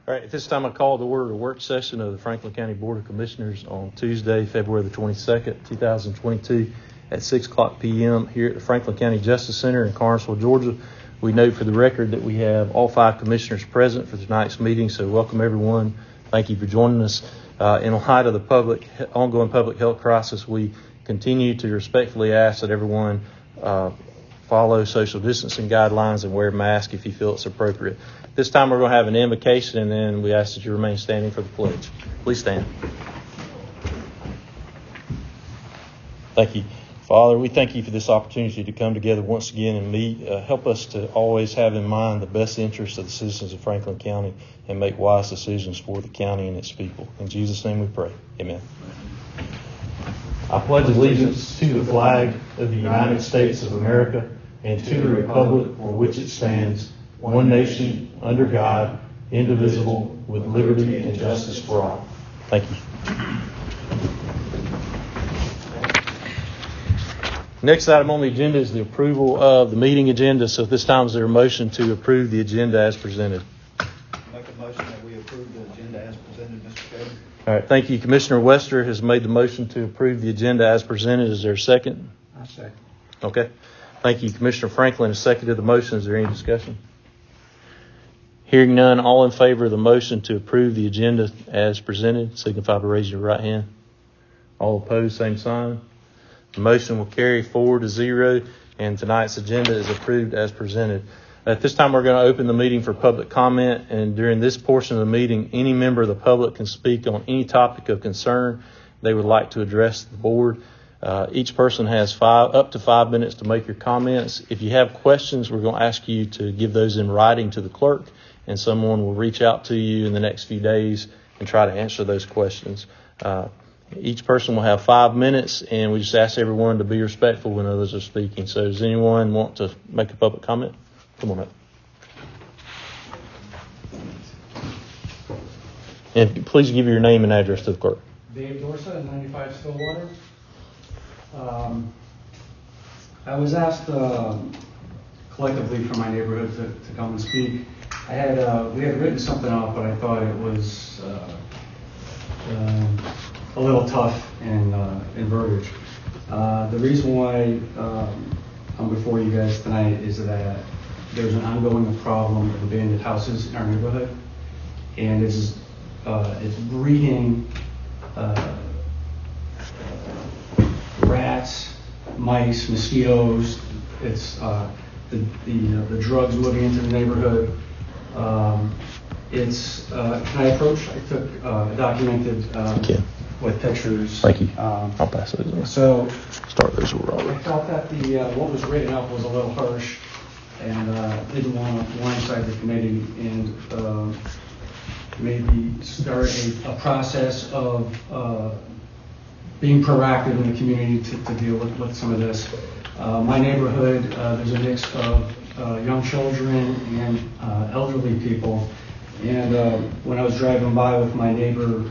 All right, at this time I call to order a work session of the Franklin County Board of Commissioners on Tuesday, February the 22nd, 2022 at 6 o'clock p.m. here at the Franklin County Justice Center in Carnesville, Georgia. We note for the record that we have all 5 commissioners present for tonight's meeting, so welcome everyone. Thank you for joining us. In light of the ongoing public health crisis, we continue to respectfully ask that everyone follow social distancing guidelines and wear a mask if you feel it's appropriate. This time we're going to have an invocation, and then we ask that you remain standing for the pledge. Please stand. Thank you. Father, we thank you for this opportunity to come together once again and meet. Help us to always have in mind the best interests of the citizens of Franklin County and make wise decisions for the county and its people. In Jesus' name we pray. Amen. I pledge allegiance to the flag of the United States of America and to the republic for which it stands, one nation, under God, indivisible, with liberty and justice for all. Thank you. Next item on the agenda is the approval of the meeting agenda. So at this time, is there a motion to approve the agenda as presented? Make a motion that we approve the agenda as presented, Mr. Chairman. All right, thank you. Commissioner Wester has made the motion to approve the agenda as presented. Is there a second? I second. Okay. Thank you. Commissioner Franklin has seconded the motion. Is there any discussion? Hearing none, all in favor of the motion to approve the agenda as presented, signify by raising your right hand. All opposed, same sign. The motion will carry 4-0, and tonight's agenda is approved as presented. At this time, we're going to open the meeting for public comment, and during this portion of the meeting, any member of the public can speak on any topic of concern they would like to address the board. Each person has up to 5 minutes to make your comments. If you have questions, we're going to ask you to give those in writing to the clerk, and someone will reach out to you in the next few days and try to answer those questions. Each person will have 5 minutes, and we just ask everyone to be respectful when others are speaking. So does anyone want to make a public comment? Come on up. And please give your name and address to the clerk. Dave Dorsa, 95 Stillwater. I was asked collectively from my neighborhood to come and speak. We had written something up, but I thought it was a little tough in verbiage. The reason why I'm before you guys tonight is that there's an ongoing problem of abandoned houses in our neighborhood, and it's breeding rats, mice, mosquitoes. It's the drugs moving into the neighborhood. Can I approach? I took documented with pictures. Thank you. I'll pass those on. So start those with Robert. I felt that what was written up was a little harsh, and didn't want to blindside the committee, and maybe start a process of being proactive in the community to deal with some of this. My neighborhood, there's a mix of young children and elderly people. And when I was driving by with my neighbor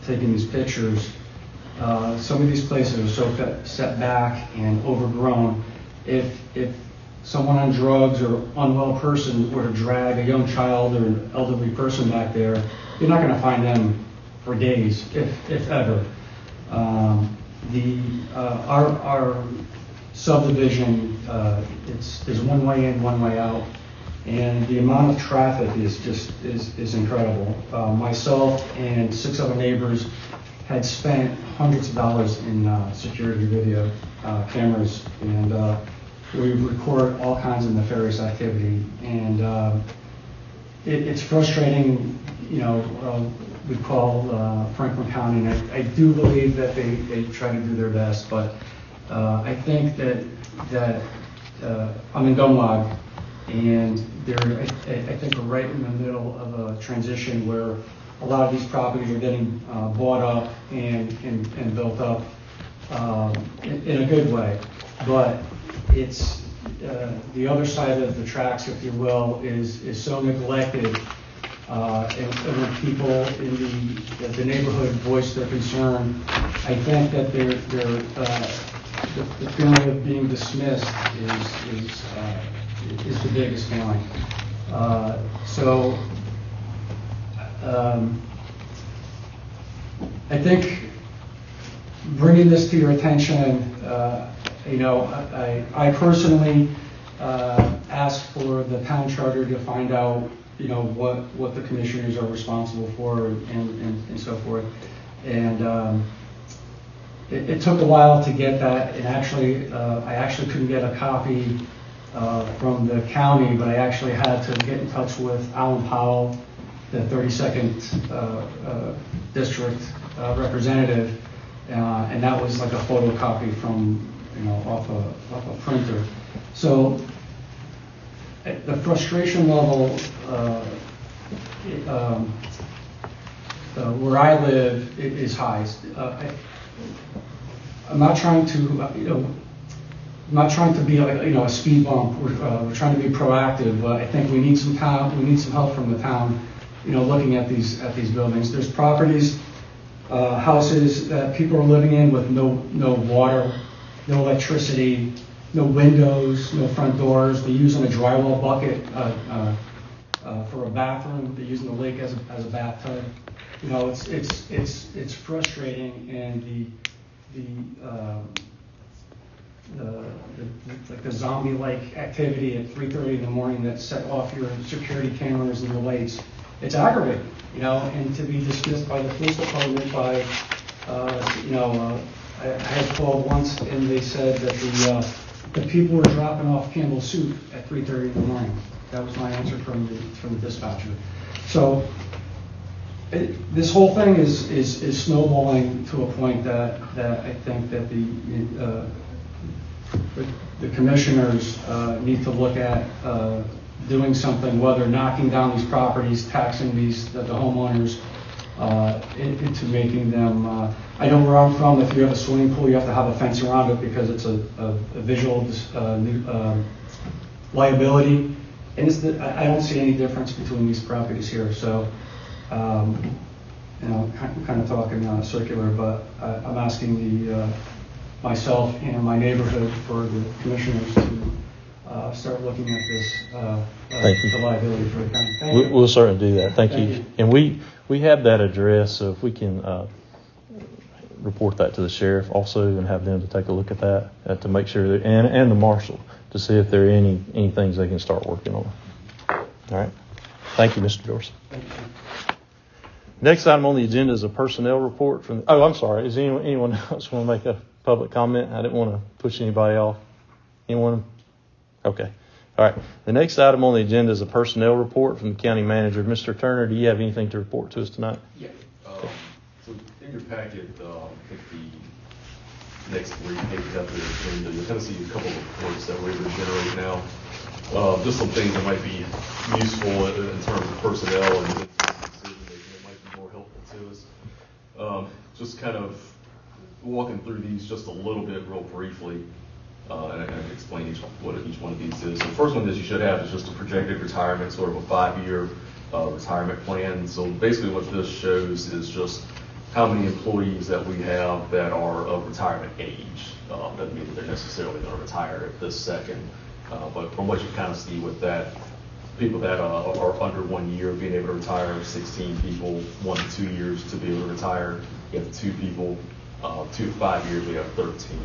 taking these pictures, some of these places are so set back and overgrown. If someone on drugs or unwell person were to drag a young child or an elderly person back there, you're not going to find them for days, if ever. Our subdivision, there's one way in, one way out, and the amount of traffic is incredible. Myself and 6 other neighbors had spent hundreds of dollars in security video cameras, and we record all kinds of nefarious activity, and it's frustrating. We call Franklin County, and I do believe that they try to do their best, but I think that I'm in Dunlog, and I think we're right in the middle of a transition where a lot of these properties are getting bought up and built up in a good way, but it's the other side of the tracks, if you will, is so neglected. And when people in the neighborhood voice their concern, I think that the feeling of being dismissed is the biggest feeling. So I think bringing this to your attention, I personally asked for the town charter to find out, what the commissioners are responsible for and so forth. And it took a while to get that, and actually, I actually couldn't get a copy from the county, but I actually had to get in touch with Alan Powell, the 32nd district representative, and that was like a photocopy from, off a printer. So the frustration level where I live is high. I'm not trying to, I'm not trying to be like, a speed bump. We're trying to be proactive, but I think we need some help from the town, looking at these buildings. There's properties, houses that people are living in with no water, no electricity, no windows, no front doors. They're using a drywall bucket for a bathroom. They're using the lake as a bathtub. It's frustrating, and the zombie-like activity at 3:30 in the morning that set off your security cameras and your lights. It's aggravating, and to be dismissed by the police department by, I had called once and they said that the people were dropping off Campbell soup at 3:30 in the morning. That was my answer from the dispatcher. So this whole thing is snowballing to a point that I think that the commissioners need to look at doing something, whether knocking down these properties, taxing the homeowners, into making them. I know where I'm from, if you have a swimming pool, you have to have a fence around it because it's a visual liability. And I don't see any difference between these properties here. So, I'm kind of talking circular, but I'm asking myself and my neighborhood for the commissioners to start looking at this the liability for the county. Thank you. We'll certainly do that. Thank you. And we have that address, so if we can report that to the sheriff also and have them to take a look at that to make sure that, and the marshal to see if there are any things they can start working on. All right. Thank you, Mr. Dorsey. Thank you. Next item on the agenda is a personnel report from. Oh, I'm sorry. Does anyone else want to make a public comment? I didn't want to push anybody off. Anyone? Okay. All right. The next item on the agenda is a personnel report from the county manager. Mr. Turner, do you have anything to report to us tonight? Yeah. So in your packet, I think the next 3 pages after the agenda, you'll kind of see a couple of reports that we're able to generate now. Just some things that might be useful in terms of personnel and decision making that might be more helpful to us. Just kind of walking through these just a little bit real briefly. And I can explain what each one of these is. So the first one that you should have is just a projected retirement, sort of a 5-year retirement plan. So basically what this shows is just how many employees that we have that are of retirement age. Doesn't mean that they're necessarily going to retire at this second. But from what you kind of see with that, people that are under 1 year being able to retire, 16 people, 1 to 2 years to be able to retire. You have 2 people, 2 to 5 years, we have 13.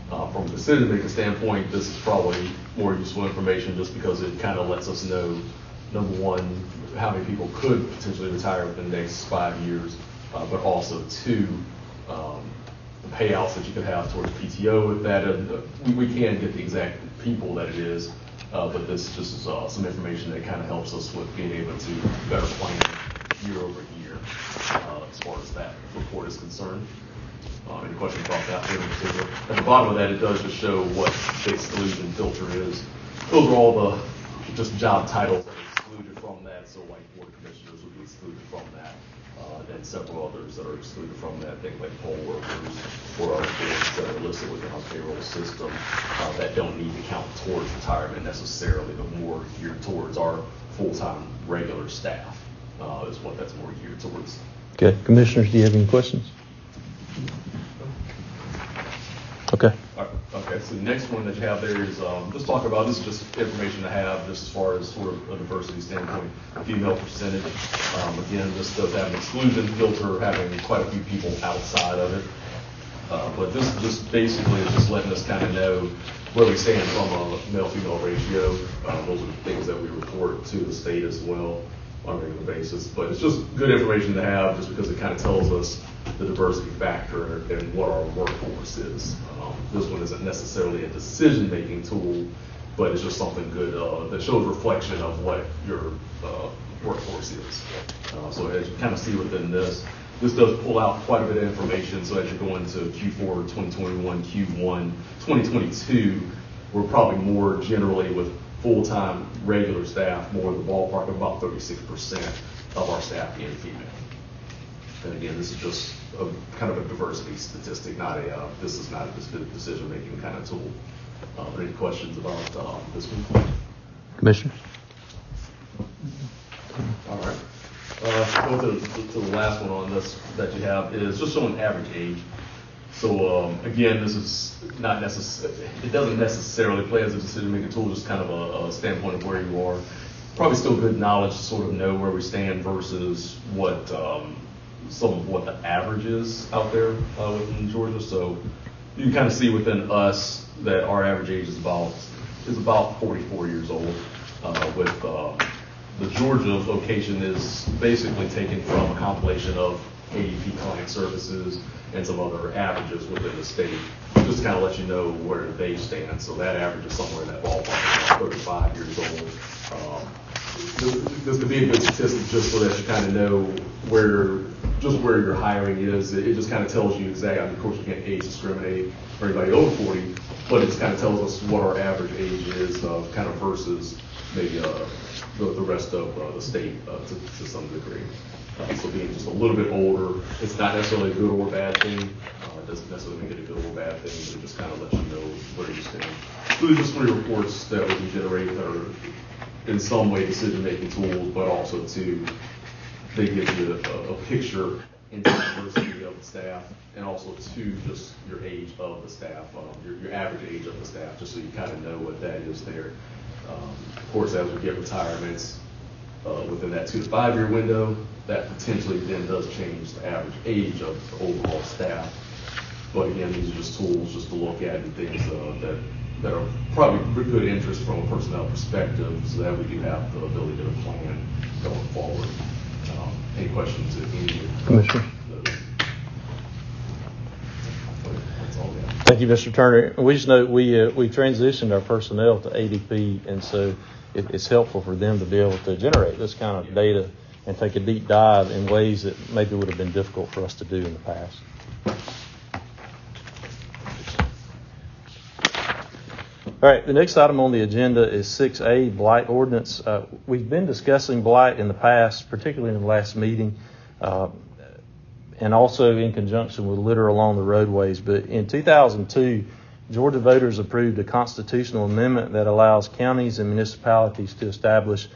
From a decision-making standpoint, this is probably more useful information just because it kind of lets us know, number one, how many people could potentially retire within the next 5 years, but also 2, the payouts that you could have towards PTO with that. We can get the exact people that it is, but this just is some information that kind of helps us with being able to better plan year over year as far as that report is concerned. Any questions about that in particular? At the bottom of that, it does just show what the exclusion filter is. Those are all the just job titles that are excluded from that. So like board commissioners would be excluded from that, and several others that are excluded from that. Things like poll workers or other boards that are listed within our payroll system that don't need to count towards retirement necessarily, but more geared towards our full-time regular staff is what that's more geared towards. Okay, commissioners, do you have any questions? Okay. All right. Okay, so the next one that you have there is, let's talk about, this is just information to have, just as far as sort of a diversity standpoint, female percentage. Again, this does have an exclusion filter, having quite a few people outside of it. But this just basically is just letting us kind of know where we stand from a male-female ratio. Those are the things that we report to the state as well on a regular basis. But it's just good information to have just because it kind of tells us the diversity factor and what our workforce is. This one isn't necessarily a decision-making tool, but it's just something good that shows reflection of what your workforce is. So as you kind of see within this does pull out quite a bit of information. So as you're going to Q4 2021, Q1 2022, we're probably more generally with full-time regular staff, more in the ballpark of about 36% of our staff being female. And again, this is just kind of a diversity statistic, this is not a decision-making kind of tool. Any questions about this one? Commissioner? All right. Go to the last one on this that you have is just showing average age. So again, this is not necessary. It doesn't necessarily play as a decision-making tool, just kind of a standpoint of where you are. Probably still good knowledge to sort of know where we stand versus what some of what the average is out there within Georgia. So you can kind of see within us that our average age is about 44 years old. With the Georgia location is basically taken from a compilation of ADP client services and some other averages within the state, just to kind of let you know where they stand. So that average is somewhere in that ballpark, about 35 years old. This could be a good statistic just so that you kind of know where your hiring is. It just kind of tells you exactly. Of course, you can't age discriminate for anybody over 40, but it just kind of tells us what our average age is, kind of versus maybe the rest of the state to some degree. So being just a little bit older, it's not necessarily a good or bad thing. It doesn't necessarily make it a good or bad thing, but it just kind of lets you know where you stand. Really just 3 reports that we can generate that are in some way decision-making tools, but also they give you a picture into the diversity of the staff, and also just your age of the staff, your average age of the staff, just so you kind of know what that is there. Of course, as we get retirements within that 2 to 5 year window, that potentially then does change the average age of the overall staff. But again, these are just tools just to look at and things that are probably good interest from a personnel perspective, so that we do have the ability to plan going forward. Any questions if any? Commissioner? That's all we have. Thank you, Mr. Turner. We just know we transitioned our personnel to ADP, and so it's helpful for them to be able to generate this kind of data and take a deep dive in ways that maybe would have been difficult for us to do in the past. All right, the next item on the agenda is 6A, blight ordinance. We've been discussing blight in the past, particularly in the last meeting, and also in conjunction with litter along the roadways. But in 2002, Georgia voters approved a constitutional amendment that allows counties and municipalities to establish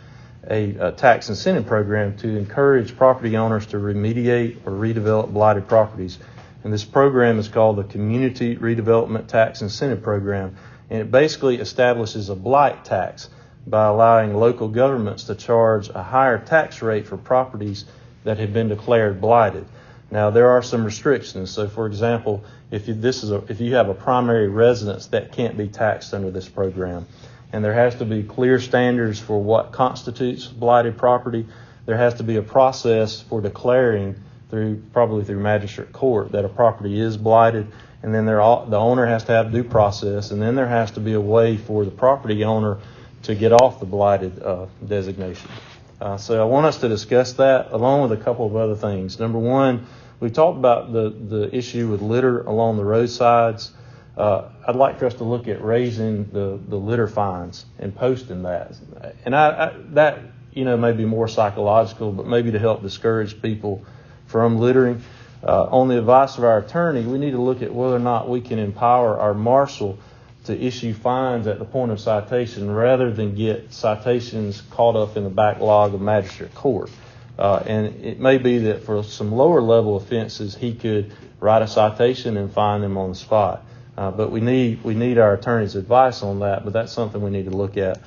a tax incentive program to encourage property owners to remediate or redevelop blighted properties. And this program is called the Community Redevelopment Tax Incentive Program. And it basically establishes a blight tax by allowing local governments to charge a higher tax rate for properties that have been declared blighted. Now, there are some restrictions. So, for example, if you have a primary residence, that can't be taxed under this program. And there has to be clear standards for what constitutes blighted property. There has to be a process for declaring probably through magistrate court that a property is blighted. And then the owner has to have due process, and then there has to be a way for the property owner to get off the blighted designation. So I want us to discuss that along with a couple of other things. Number one, we talked about the issue with litter along the roadsides. I'd like for us to look at raising the litter fines and posting that. And that may be more psychological, but maybe to help discourage people from littering. On the advice of our attorney, we need to look at whether or not we can empower our marshal to issue fines at the point of citation rather than get citations caught up in the backlog of magistrate court. And it may be that for some lower level offenses, he could write a citation and fine them on the spot. But we need our attorney's advice on that, but that's something we need to look at.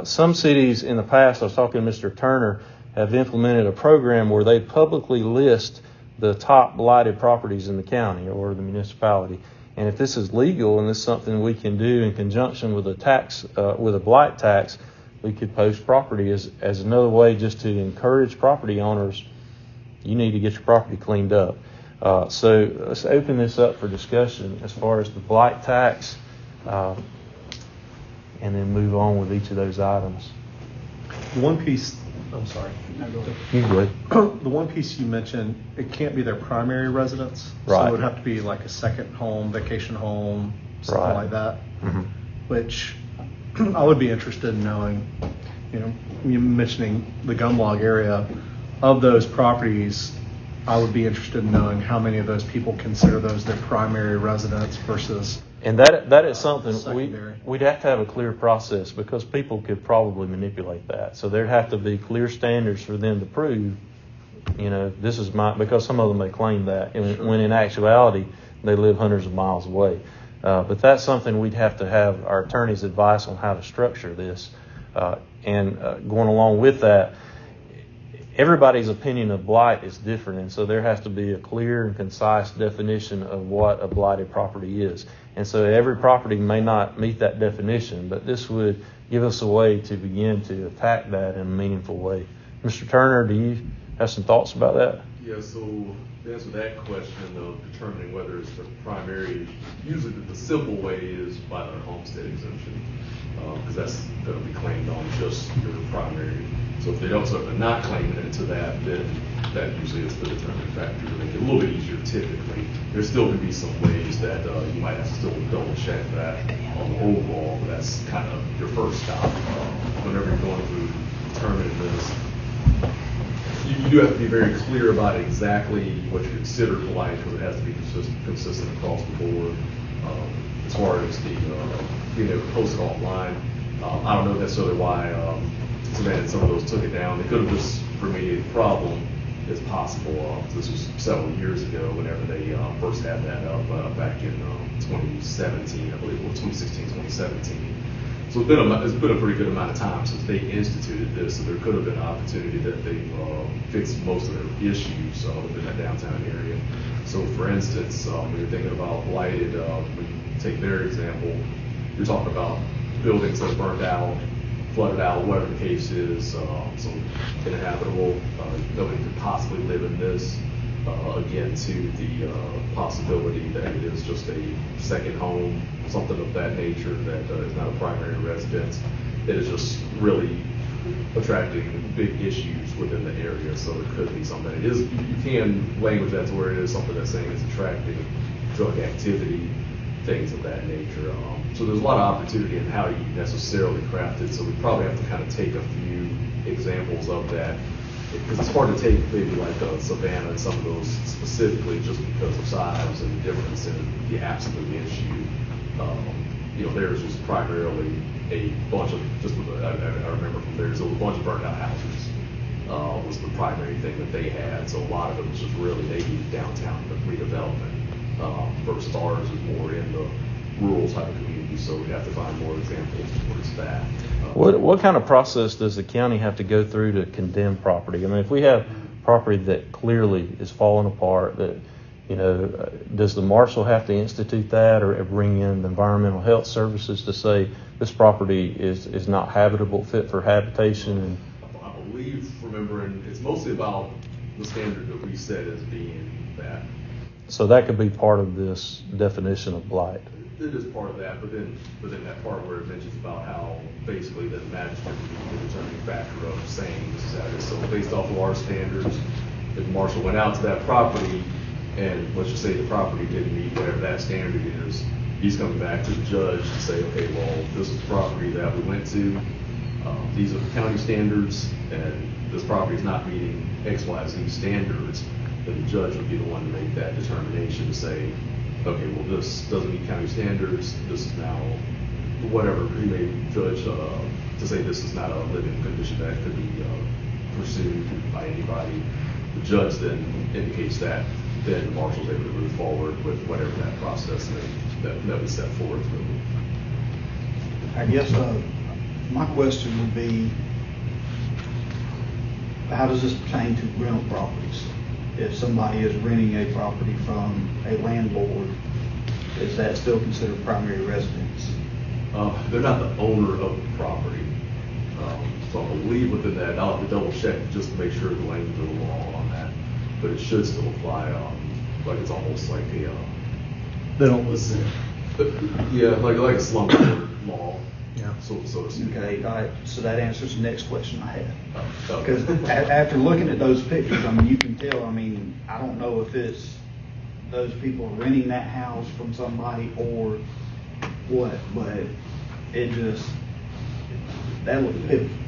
Some cities in the past, I was talking to Mr. Turner, have implemented a program where they publicly list the top blighted properties in the county or the municipality. And if this is legal and this is something we can do in conjunction with a tax, with a blight tax, we could post property as another way just to encourage property owners. You need to get your property cleaned up. So let's open this up for discussion as far as the blight tax, and then move on with each of those items. The one piece, I'm sorry. You would. The one piece you mentioned, it can't be their primary residence. So Right. it would have to be like a second home, vacation home, something Right. like that. Mhm. Which I would be interested in knowing, you mentioning the Gumlog area, of those properties, I would be interested in knowing how many of those people consider those their primary residence versus, And that is something Secondary. we'd have to have a clear process because people could probably manipulate that. So there'd have to be clear standards for them to prove, this is because some of them may claim that, when in actuality they live hundreds of miles away. But that's something we'd have to have our attorney's advice on how to structure this. And going along with that, everybody's opinion of blight is different, and so there has to be a clear and concise definition of what a blighted property is. And so every property may not meet that definition, but this would give us a way to begin to attack that in a meaningful way. Mr. Turner, do you have some thoughts about that? Yeah, so to answer that question of determining whether it's the primary, usually the simple way is by the homestead exemption, because that's going to be claimed on just your primary. So if they're not claiming it to that, then that usually is the determining factor to make it a little bit easier typically. There still can be some ways that you might have to still double check that on the overall, but that's kind of your first stop. Whenever you're going through determining this, you do have to be very clear about exactly what you consider blight, because it has to be consistent across the board. As far as the being able to post it online, I don't know necessarily why some of those took it down. They could have just remediated the problem. It's possible. This was several years ago whenever they first had that up back in 2017, I believe, or 2016, 2017. So it's been a pretty good amount of time since they instituted this, so there could have been an opportunity that they fixed most of their issues within that downtown area. So for instance, when you're thinking about blighted, when you take their example, you're talking about buildings that are burned out, flooded out, whatever the case is, so inhabitable, nobody could possibly live in this. Again, to the possibility that it is just a second home, something of that nature that is not a primary residence. It is just really attracting big issues within the area, so it could be something. It is, you can language that to where it is something that's saying it's attracting drug activity, things of that nature. So there's a lot of opportunity in how you necessarily craft it. So we probably have to kind of take a few examples of that, because it's hard to take maybe like Savannah and some of those specifically just because of size and the difference in the absolute issue. Theirs was primarily a bunch of, I remember from theirs, it was a bunch of burnt out houses was the primary thing that they had. So a lot of it was just really they needed downtown redevelopment versus ours is more in the rural type of community. So we have to find more examples towards that. What kind of process does the county have to go through to condemn property? I mean, if we have property that clearly is falling apart, that does the marshal have to institute that or bring in the environmental health services to say this property is not habitable, fit for habitation? And I believe, remembering, it's mostly about the standard that we set as being that. so that could be part of this definition of blight. It is part of that, but then that part where it mentions about how basically the magistrate would be the determining factor of saying this is how it is. So based off of our standards, if the marshal went out to that property and let's just say the property didn't meet whatever that standard is, he's coming back to the judge and say, okay, well, this is the property that we went to. These are the county standards, and this property is not meeting X, Y, Z standards. Then the judge would be the one to make that determination to say, okay, well, this doesn't meet county standards. This is now whatever he may judge to say this is not a living condition that could be pursued by anybody. The judge then indicates that, then the marshal's able to move forward with whatever that process that we set forth. I guess, my question would be, how does this pertain to rental properties? If somebody is renting a property from a landlord, is that still considered primary residence? They're not the owner of the property. So I believe within that, I'll have to double check just to make sure the language of the law on that, but it should still apply, like it's almost like a, They don't listen. yeah, like a slumlord law. Yeah. So to speak. Okay, all right, so that answers the next question I had. Oh, Because after looking at those pictures, I mean, you can tell, I mean, I don't know if it's those people renting that house from somebody or what, but it just, that looked pitiful.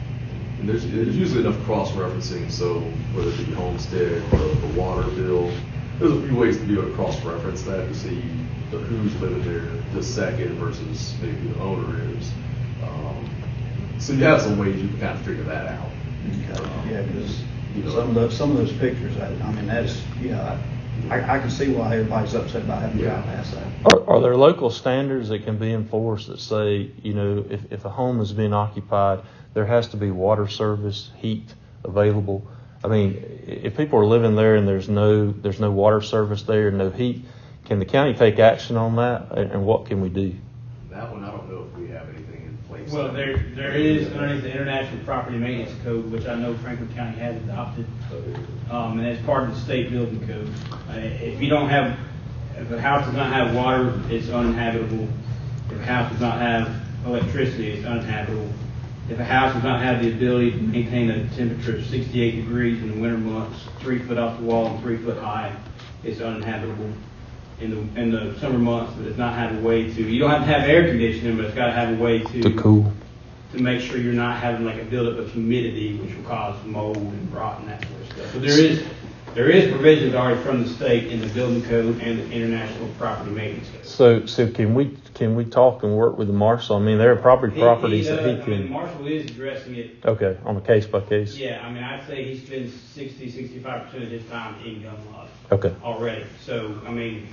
And there's usually enough cross-referencing, so whether it be homestead, the water bill, there's a few ways to be able to cross-reference that to see who's living there this second versus maybe who the owner is. So you have some ways you can kind of figure that out. Okay, yeah, because You know. some of those pictures, I mean, that's, yeah, I can see why everybody's upset about having to drive past that. Are there local standards that can be enforced that say, you know, if a home is being occupied, there has to be water service, heat available? I mean, if people are living there and there's no water service there and no heat, can the county take action on that? And what can we do? That one, I don't know if we have anything in place. Well, there is underneath the International Property Maintenance Code, which I know Franklin County has adopted, and that's part of the state building code. If a house does not have water, it's uninhabitable. If a house does not have electricity, it's uninhabitable. If a house does not have the ability to maintain a temperature of 68 degrees in the winter months, 3 foot off the wall and 3 foot high, it's uninhabitable. In the summer months, it does not have a way to, you don't have to have air conditioning, but it's got to have a way To cool. to make sure you're not having like a buildup of humidity, which will cause mold and rot and that sort of stuff. But there is provisions already from the state in the building code and the International Property Maintenance Code. So can we talk and work with the marshal? I mean, there are properties that he I mean, can. Marshall is addressing it. Okay, on a case by case. Yeah, I mean, I'd say he spends 65% of his time in gun lodge Okay. already. So, I mean,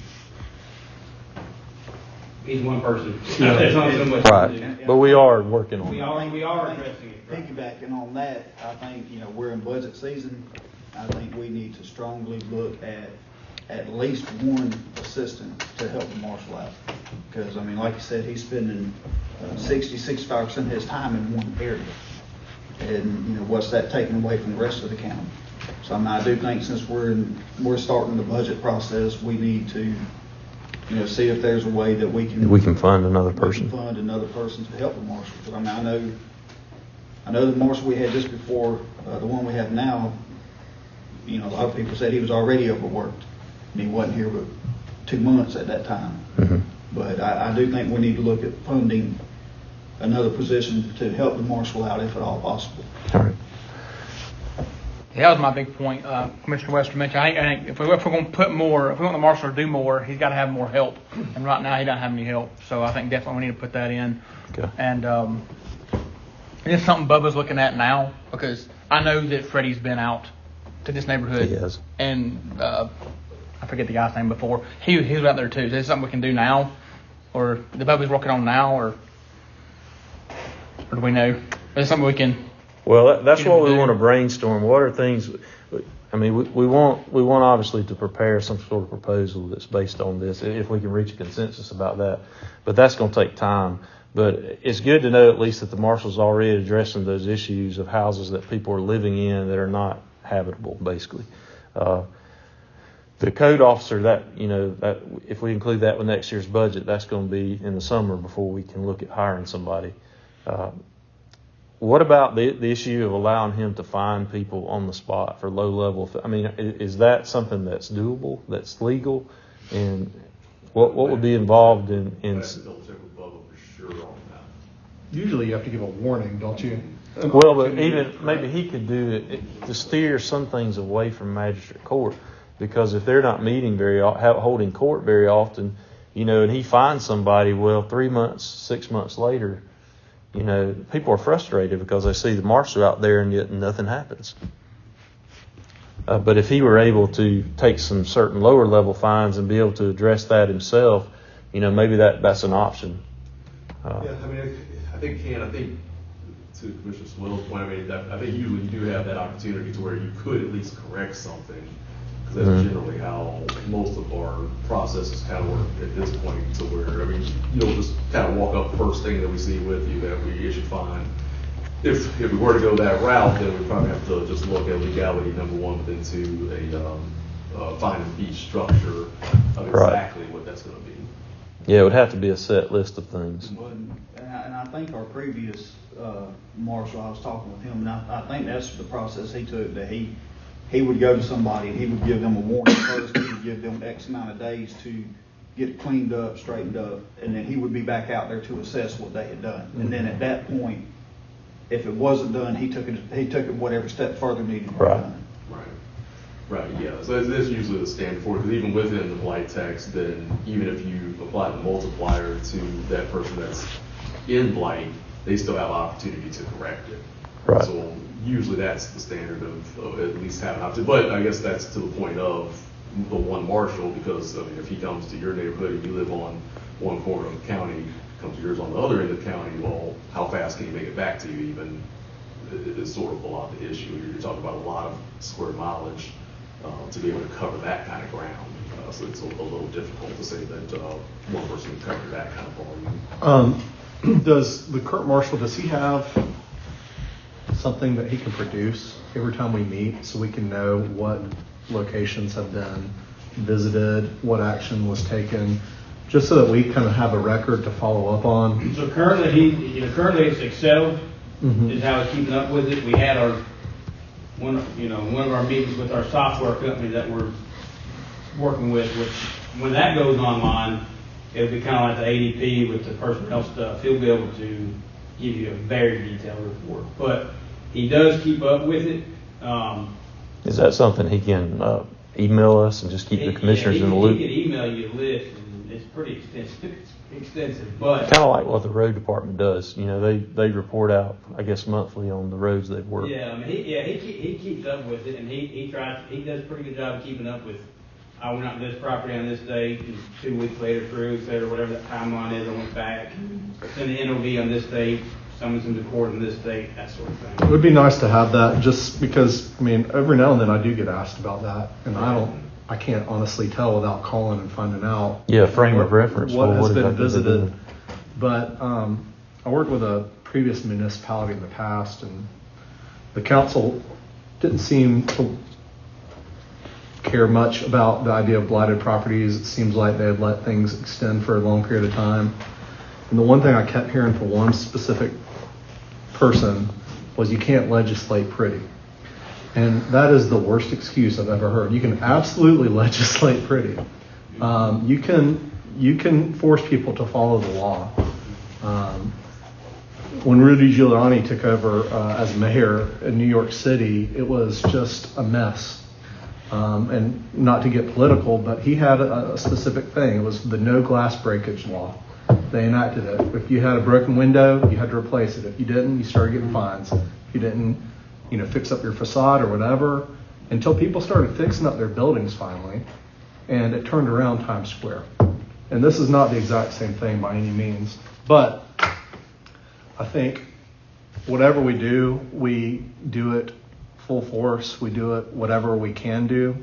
he's one person. Yeah. There's not so much to Right, do. but we are working on We it. are addressing it. Piggybacking on that, I think, you know, we're in budget season. I think we need to strongly look at least one assistant to help the marshal out. Because, I mean, like you said, he's spending 65% of his time in one area. And, you know, what's that taking away from the rest of the county? So, I mean, I do think since we're starting the budget process, we need to, you know, see if there's a way that we can fund another we can person. fund another person to help the marshal. I mean, I know the marshal we had just before the one we have now, you know, a lot of people said he was already overworked and he wasn't here but 2 months at that time. Mm-hmm. But I do think we need to look at funding another position to help the marshal out if at all possible. All right. Yeah, that was my big point. Commissioner Wester mentioned, I think if we're going to put more, if we want the marshal to do more, he's got to have more help. And right now he doesn't have any help. So I think definitely we need to put that in. Okay. And it's something Bubba's looking at now because I know that Freddie's been out to this neighborhood. He has. And I forget the guy's name before. He was out there too. Is this something we can do now? Or the Bubba's working on now? Or do we know? Is it something we can... Well, that's what we do. want to brainstorm. What are things? I mean, we want obviously to prepare some sort of proposal that's based on this, if we can reach a consensus about that. But that's going to take time. But it's good to know at least that the marshal's already addressing those issues of houses that people are living in that are not habitable, basically. The code officer, that if we include that with next year's budget, that's going to be in the summer before we can look at hiring somebody. What about the issue of allowing him to find people on the spot for low level? I mean, is that something that's doable, that's legal? And what would be involved in I have to double check with Bubba for sure on that. Usually you have to give a warning, don't you? well, but even maybe he could do it to steer some things away from magistrate court, because if they're not meeting holding court very often, and he finds somebody, 3 months, 6 months later, people are frustrated because they see the marshal out there and yet nothing happens. But if he were able to take some certain lower level fines and be able to address that himself, maybe that's an option. Yeah, I mean, I think to Commissioner Swill's point, I mean, I think usually you do have that opportunity to where you could at least correct something, because that's generally how most of our processes kind of work at this point, to where, I mean, you'll just kind of walk up first thing that we see with you that we issue fine. If we were to go that route, then we probably have to just look at legality, number one, but then to a fine and fee structure of exactly what that's going to be. Yeah, it would have to be a set list of things. And I think our previous marshal, I was talking with him, and I think that's the process he took, that he would go to somebody and he would give them a warning first. He would give them X amount of days to get it cleaned up, straightened up, and then he would be back out there to assess what they had done. And then at that point, if it wasn't done, he took it whatever step further needed to be done. Right, yeah. So that's usually the standard for it, because even within the blight tax, then even if you apply the multiplier to that person that's in blight, they still have opportunity to correct it. Right. So usually that's the standard of at least having opportunity. But I guess that's to the point of the one marshal, because I mean, if he comes to your neighborhood and you live on one corner of the county, comes to yours on the other end of the county, well, how fast can he make it back to you even? Is sort of a lot of the issue. You're talking about a lot of square mileage to be able to cover that kind of ground. So it's a little difficult to say that one person can cover that kind of volume. Does the current marshal, does he have something that he can produce every time we meet, so we can know what locations have been visited, what action was taken, just so that we kind of have a record to follow up on? So currently it's Excel is how he's keeping up with it. We had one of our meetings with our software company that we're working with, which when that goes online, it'll be kind of like the ADP with the personnel stuff. He'll be able to give you a very detailed report, but he does keep up with it. Is that something he can email us and just keep the commissioners in the loop? He can email you a list, and it's pretty extensive, but Kind of like what the road department does. They report out, I guess, monthly on the roads they've worked. yeah, I mean, he keeps up with it, and he does a pretty good job of keeping up with. I went out to this property on this date, and 2 weeks later, 3 weeks later, whatever that timeline is, I went back, sent an NOV on this date, summons him to court on this date, that sort of thing. It would be nice to have that, just because, I mean, every now and then I do get asked about that, and I can't honestly tell without calling and finding out. Yeah, frame of reference. What has been exactly they're doing. visited. But I worked with a previous municipality in the past, and the council didn't seem to care much about the idea of blighted properties. It seems like they had let things extend for a long period of time. And the one thing I kept hearing from one specific person was, you can't legislate pretty. And that is the worst excuse I've ever heard. You can absolutely legislate pretty. You can force people to follow the law. When Rudy Giuliani took over as mayor in New York City, it was just a mess. And not to get political, but he had a specific thing. It was the no glass breakage law. They enacted it. If you had a broken window, you had to replace it. If you didn't, you started getting fines. If you didn't, fix up your facade or whatever, until people started fixing up their buildings finally, and it turned around Times Square. And this is not the exact same thing by any means, but I think whatever we do it full force. We do it whatever we can do,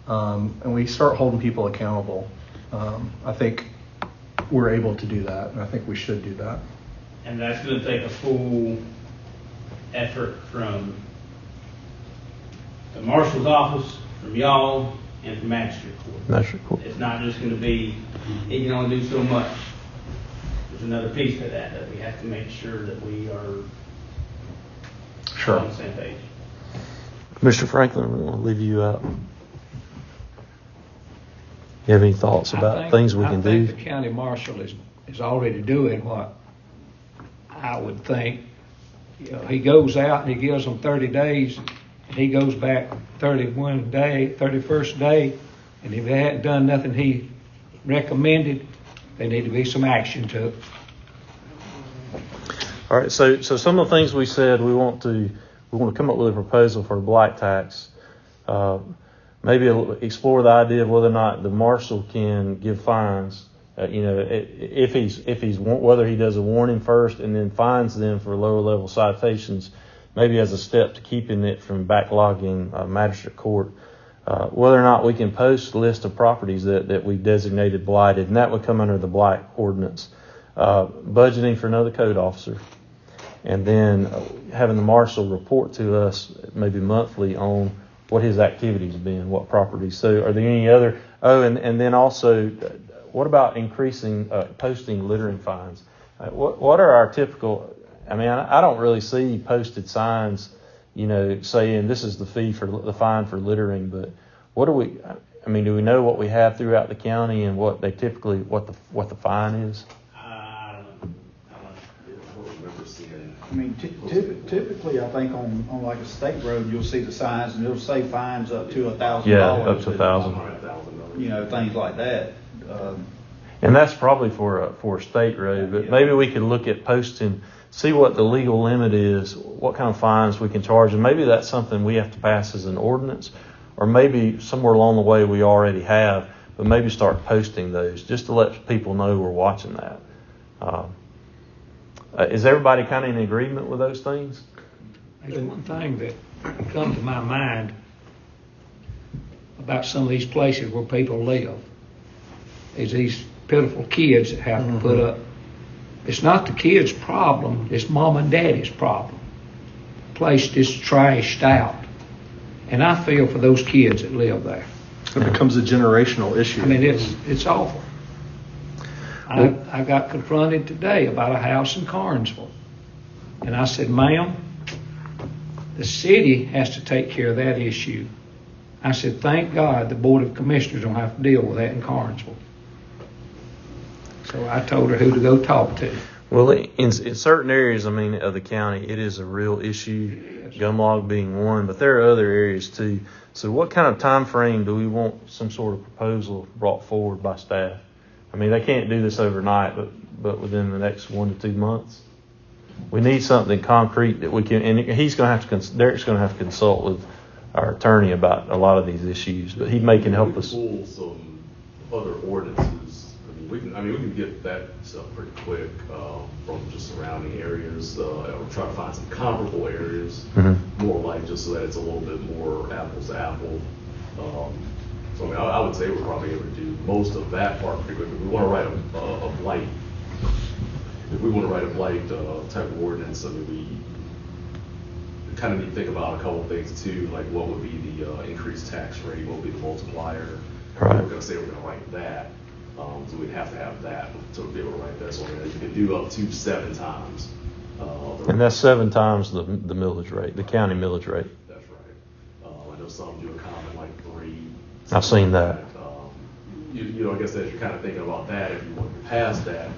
and we start holding people accountable. I think we're able to do that, and I think we should do that. And that's going to take a full effort from the marshal's office, from y'all, and from magistrate court. Magistrate court. It's not just going to be, he can only do so much. There's another piece to that we have to make sure that we are on the same page. Mr. Franklin, we want to leave you out. You have any thoughts about things we can do? I think the county marshal is already doing what I would think. He goes out and he gives them 30 days, and he goes back 31st day, and if they hadn't done nothing he recommended, there need to be some action to it. All right, so some of the things we said, we want to come up with a proposal for a blight tax. Maybe explore the idea of whether or not the marshal can give fines Whether he does a warning first and then fines them for lower level citations, maybe as a step to keeping it from backlogging magistrate court. Whether or not we can post a list of properties that we designated blighted, and that would come under the blight ordinance. Budgeting for another code officer, and then having the marshal report to us maybe monthly on what his activities have been, what properties. So are there any other, and then also, what about increasing, posting littering fines? What are our typical, I don't really see posted signs, saying this is the fine for littering, but what do we, do we know what we have throughout the county and what they typically, what the fine is? Typically, I think on like a state road, you'll see the signs and it'll say fines up to $1,000. Yeah, up to $1,000. Things like that. And that's probably for a state road, but maybe we could look at posting, see what the legal limit is, what kind of fines we can charge, and maybe that's something we have to pass as an ordinance, or maybe somewhere along the way we already have, but maybe start posting those just to let people know we're watching that. Is everybody kind of in agreement with those things? There's one thing that comes to my mind about some of these places where people live is these pitiful kids that have to put up. It's not the kids' problem, it's mom and daddy's problem. The place just trashed out. And I feel for those kids that live there. It becomes a generational issue. It's awful. I got confronted today about a house in Carnesville. And I said, ma'am, the city has to take care of that issue. I said, thank God the Board of Commissioners don't have to deal with that in Carnesville. So I told her who to go talk to. Well, in certain areas, of the county, it is a real issue, Gumlog being one, but there are other areas too. So what kind of time frame do we want some sort of proposal brought forward by staff? They can't do this overnight, but within the next 1 to 2 months. We need something concrete that we can, and Derek's going to have to consult with our attorney about a lot of these issues, but he can help us. We can pull some other ordinances. We can get that stuff pretty quick from just surrounding areas. Or try to find some comparable areas, more like just so that it's a little bit more apples to apple. So I would say we're probably able to do most of that part pretty quick. If we want to write a blight, type of ordinance, we kind of need to think about a couple of things too, like what would be the increased tax rate, what would be the multiplier. Right. We're going to say we're going to write that, so we'd have to have that to be able to write that. So you can do up to 7 times. And that's 7 times the millage rate, the county millage rate. That's right. I know some do a common like 3. I've seen that. I guess as you're kind of thinking about that, if you want to pass that,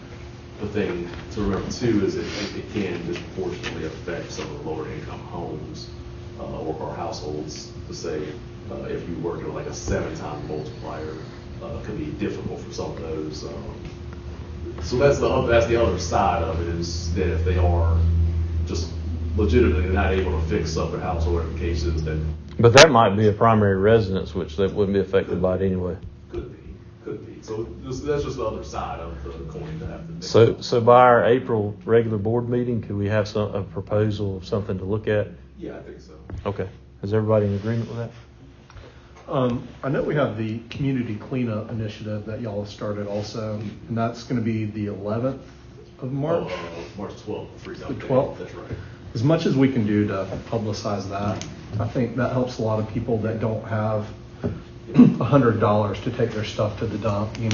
the thing to remember too is it can disproportionately affect some of the lower income homes or households. To say if you work at like a 7-time multiplier, can be difficult for some of those. So that's the other side of it, is that if they are just legitimately not able to fix up their house or whatever the case is, then. But that might be a primary residence, which they wouldn't be affected by it anyway. Could be. So that's just the other side of the coin to have to think. So by our April regular board meeting, could we have a proposal of something to look at? Yeah, I think so. Okay. Is everybody in agreement with that? I know we have the community cleanup initiative that y'all have started also, and that's going to be the 11th of March. March 12th, Freetown. The 12th? That's right. As much as we can do to publicize that, I think that helps a lot of people that don't have $100 to take their stuff to the dump. You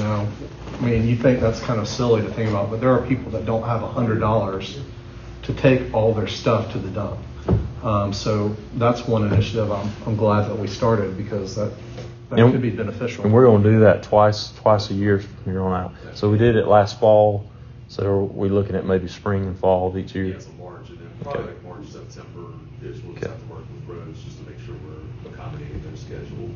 think that's kind of silly to think about, but there are people that don't have $100 to take all their stuff to the dump. So that's one initiative I'm glad that we started, because that could be beneficial. And we're going to do that twice a year from here on out. So we did it last fall. So we're looking at maybe spring and fall of each year. Yeah, so March, and then probably like March, September, we'll just have to work with roads just to make sure we're accommodating their schedule.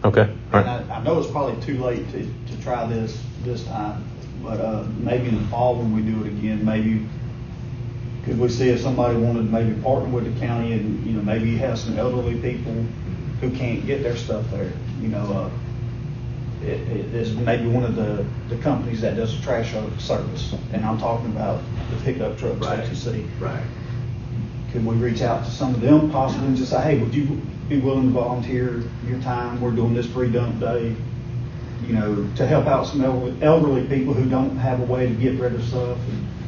Okay. All right. And I know it's probably too late to try this time, but maybe in the fall when we do it again, maybe could we see if somebody wanted to maybe partner with the county and maybe have some elderly people who can't get their stuff there, it is maybe one of the companies that does trash service, and I'm talking about the pickup trucks that you see. Right. Could we reach out to some of them possibly and just say, hey, would you be willing to volunteer your time? We're doing this free dump day, you know, to help out some elderly people who don't have a way to get rid of stuff.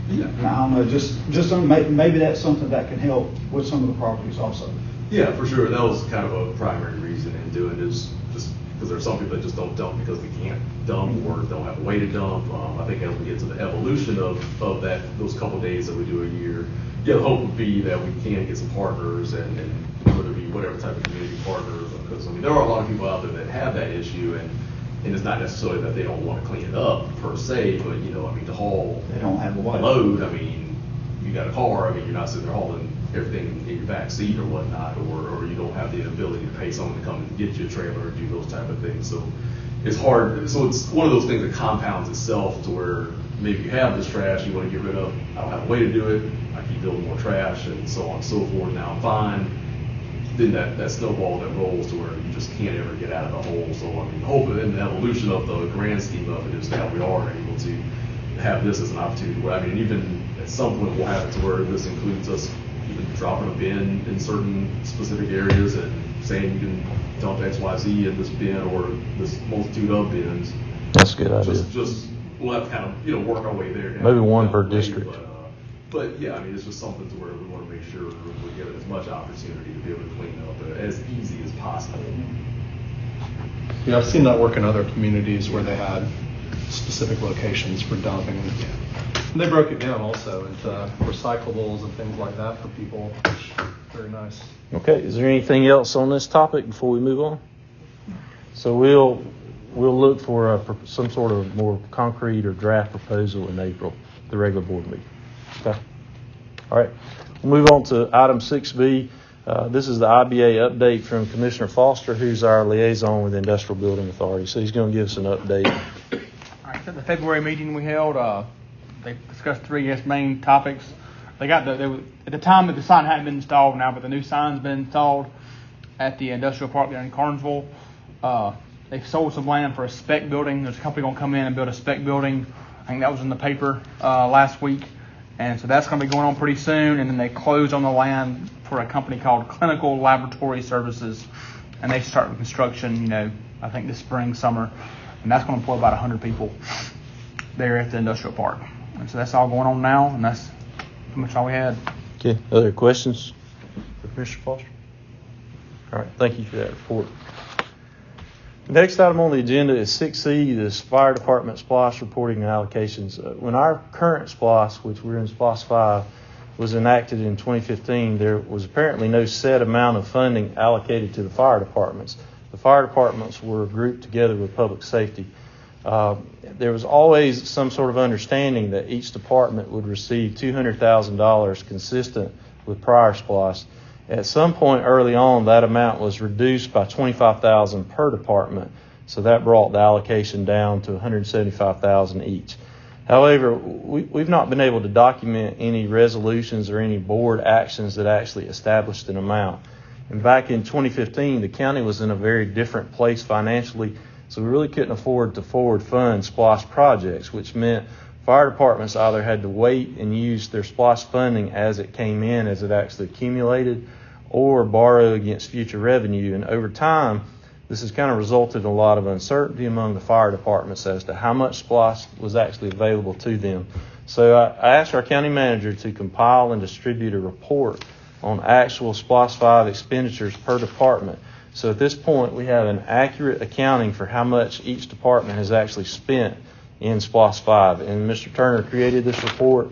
And I don't know, just maybe that's something that can help with some of the properties also. Yeah, for sure. That was kind of a primary reason in doing this, just because there are some people that just don't dump because they can't dump or don't have a way to dump. I think as we get to the evolution of that, those couple of days that we do a year, yeah, the hope would be that we can get some partners and whether it be whatever type of community partners, because I mean there are a lot of people out there that have that issue, and it's not necessarily that they don't want to clean it up per se, but you know, I mean, to haul They don't have a way. load, I mean, you got a car, I mean, you're not sitting there hauling everything in your back seat or whatnot, or you don't have the ability to pay someone to come and get you a trailer or do those type of things. So it's hard. So it's one of those things that compounds itself to where maybe you have this trash you want to get rid of. I don't have a way to do it. I keep building more trash and so on and so forth. Now I'm fine. Then that snowball that rolls to where you just can't ever get out of the hole. So I mean, hope in the evolution of the grand scheme of it is that we are able to have this as an opportunity where, I mean, even at some point we'll have it to where this includes us even dropping a bin in certain specific areas and saying you can dump XYZ in this bin or this multitude of bins. That's a good idea. Just we'll have to kind of, you know, work our way there. Maybe one per district. But yeah, I mean, it's just something to where we want to make sure we're given as much opportunity to be able to clean up as easy as possible. Yeah, I've seen that work in other communities where they had specific locations for dumping. And they broke it down also into recyclables and things like that for people, which is very nice. Okay, is there anything else on this topic before we move on? So we'll look for some sort of more concrete or draft proposal in April, the regular board meeting. Okay. All right. We'll move on to item 6B. This is the IBA update from Commissioner Foster, who's our liaison with the Industrial Building Authority. So he's going to give us an update. All right, at the February meeting we held, they discussed three main topics. They got at the time that the sign hadn't been installed now, but the new sign's been installed at the industrial park there in Carnesville. They've sold some land for a spec building. There's a company going to come in and build a spec building. I think that was in the paper last week. And so that's going to be going on pretty soon. And then they closed on the land for a company called Clinical Laboratory Services. And they start with construction, you know, I think this spring, summer. And that's going to employ about 100 people there at the industrial park. And so that's all going on now. And that's pretty much all we had. Okay. Other questions for Commissioner Foster? All right. Thank you for that report. The next item on the agenda is 6C, this fire department SPLOST reporting and allocations. When our current SPLOST, which we're in SPLOST 5, was enacted in 2015, there was apparently no set amount of funding allocated to the fire departments. The fire departments were grouped together with public safety. There was always some sort of understanding that each department would receive $200,000 consistent with prior SPLOST. At some point early on, that amount was reduced by $25,000 per department, so that brought the allocation down to $175,000 each. However, we've not been able to document any resolutions or any board actions that actually established an amount. And back in 2015, the county was in a very different place financially, so we really couldn't afford to forward fund SPLOST projects, which meant fire departments either had to wait and use their SPLOST funding as it came in, as it actually accumulated, or borrow against future revenue. And over time, this has kind of resulted in a lot of uncertainty among the fire departments as to how much SPLOST was actually available to them. So I asked our county manager to compile and distribute a report on actual SPLOST 5 expenditures per department. So at this point, we have an accurate accounting for how much each department has actually spent in SPLOST 5. And Mr. Turner created this report.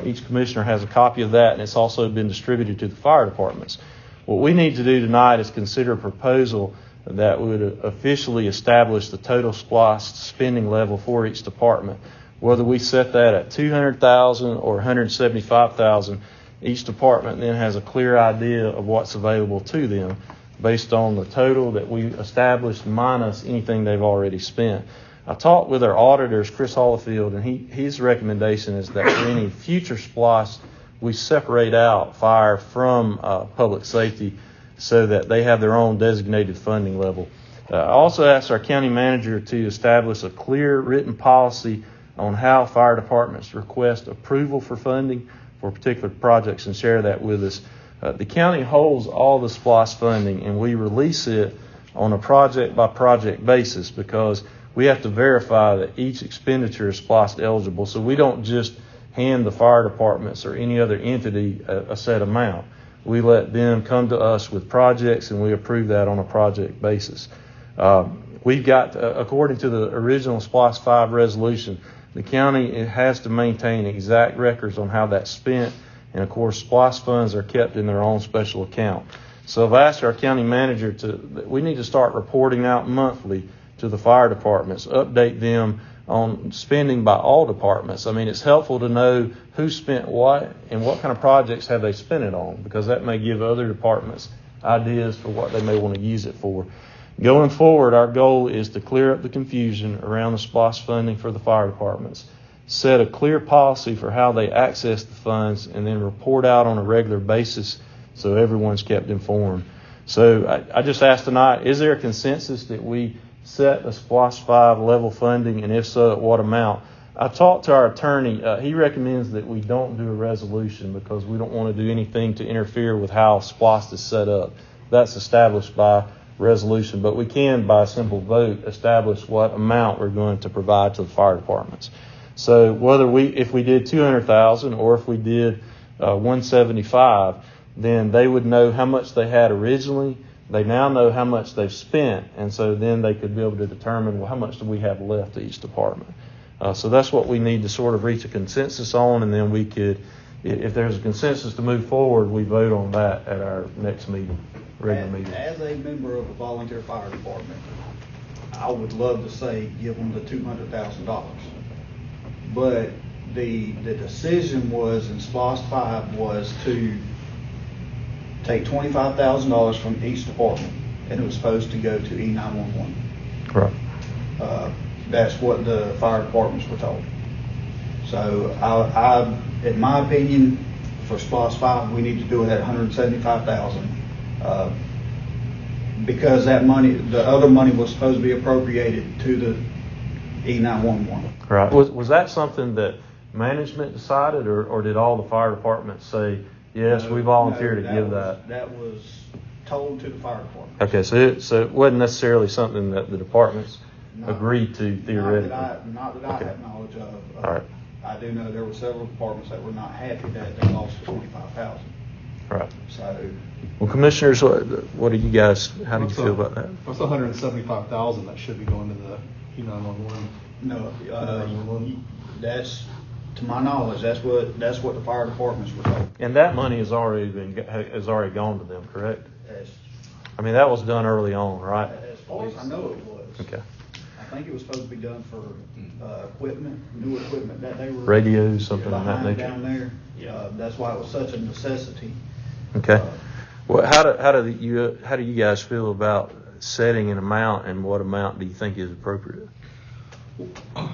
Each commissioner has a copy of that, and it's also been distributed to the fire departments. What we need to do tonight is consider a proposal that would officially establish the total SPLOST spending level for each department. Whether we set that at $200,000 or $175,000, each department then has a clear idea of what's available to them based on the total that we established minus anything they've already spent. I talked with our auditors, Chris Hollifield, and his recommendation is that for any future SPLOST, we separate out fire from public safety so that they have their own designated funding level. I also asked our county manager to establish a clear written policy on how fire departments request approval for funding for particular projects and share that with us. The county holds all the SPLOST funding, and we release it on a project-by-project basis because we have to verify that each expenditure is SPLOST eligible. So we don't just hand the fire departments or any other entity a set amount. We let them come to us with projects, and we approve that on a project basis. We've got, according to the original SPLOST 5 resolution, the county has to maintain exact records on how that's spent, and of course, SPLOST funds are kept in their own special account. So I've asked our county manager we need to start reporting out monthly to the fire departments, update them on spending by all departments. I mean, it's helpful to know who spent what and what kind of projects have they spent it on, because that may give other departments ideas for what they may want to use it for. Going forward, our goal is to clear up the confusion around the SPLOST funding for the fire departments, set a clear policy for how they access the funds, and then report out on a regular basis so everyone's kept informed. So I just asked tonight, is there a consensus that we set a SPLOST 5 level funding, and if so, at what amount? I talked to our attorney. He recommends that we don't do a resolution because we don't want to do anything to interfere with how SPLOST is set up. That's established by resolution, but we can, by a simple vote, establish what amount we're going to provide to the fire departments. So if we did 200,000 or if we did 175, then they would know how much they had originally. They now know how much they've spent, and so then they could be able to determine, well, how much do we have left to each department. So that's what we need to sort of reach a consensus on, and then we could, if there's a consensus to move forward, we vote on that at our next meeting, regular meeting. As a member of a volunteer fire department, I would love to say give them the $200,000. But the decision was in SPLOST 5 was to take $25,000 from each department, and it was supposed to go to E911. Right. That's what the fire departments were told. So I in my opinion, for SPLOST 5, we need to do it at $175,000. Because that money, the other money was supposed to be appropriated to the E911. Right. Was that something that management decided, or did all the fire departments say, yes, we volunteer to give that? That was told to the fire department. Okay, so it wasn't necessarily something that the departments agreed to theoretically. Not that I have knowledge of. All right. I do know there were several departments that were not happy that they lost the $25,000. Right. So, Well, commissioners, what do you guys? How do you feel about that? What's $175,000 that should be going to the E911? no, that's, to my knowledge, that's what the fire departments were told. And that money has already gone to them, correct? As, I mean, that was done early on, right? as far as I know it was. Okay. I think it was supposed to be done for new equipment that they were Radios, something of that behind nature. down there. That's why it was such a necessity. Okay. Well, how do you guys feel about setting an amount, and what amount do you think is appropriate? I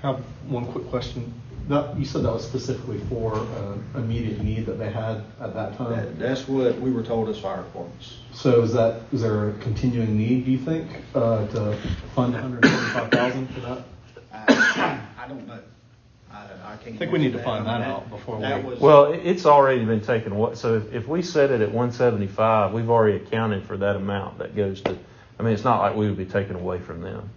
have one quick question. You said that was specifically for immediate need that they had at that time. That's what we were told as fire departments. So is there a continuing need, do you think, to fund $175,000 for that? I don't know. I can't. I think we need to answer find that out before that we- was, Well, it's already been taken away. So if we set it at 175, we've already accounted for that amount that goes to. I mean, it's not like we would be taken away from them.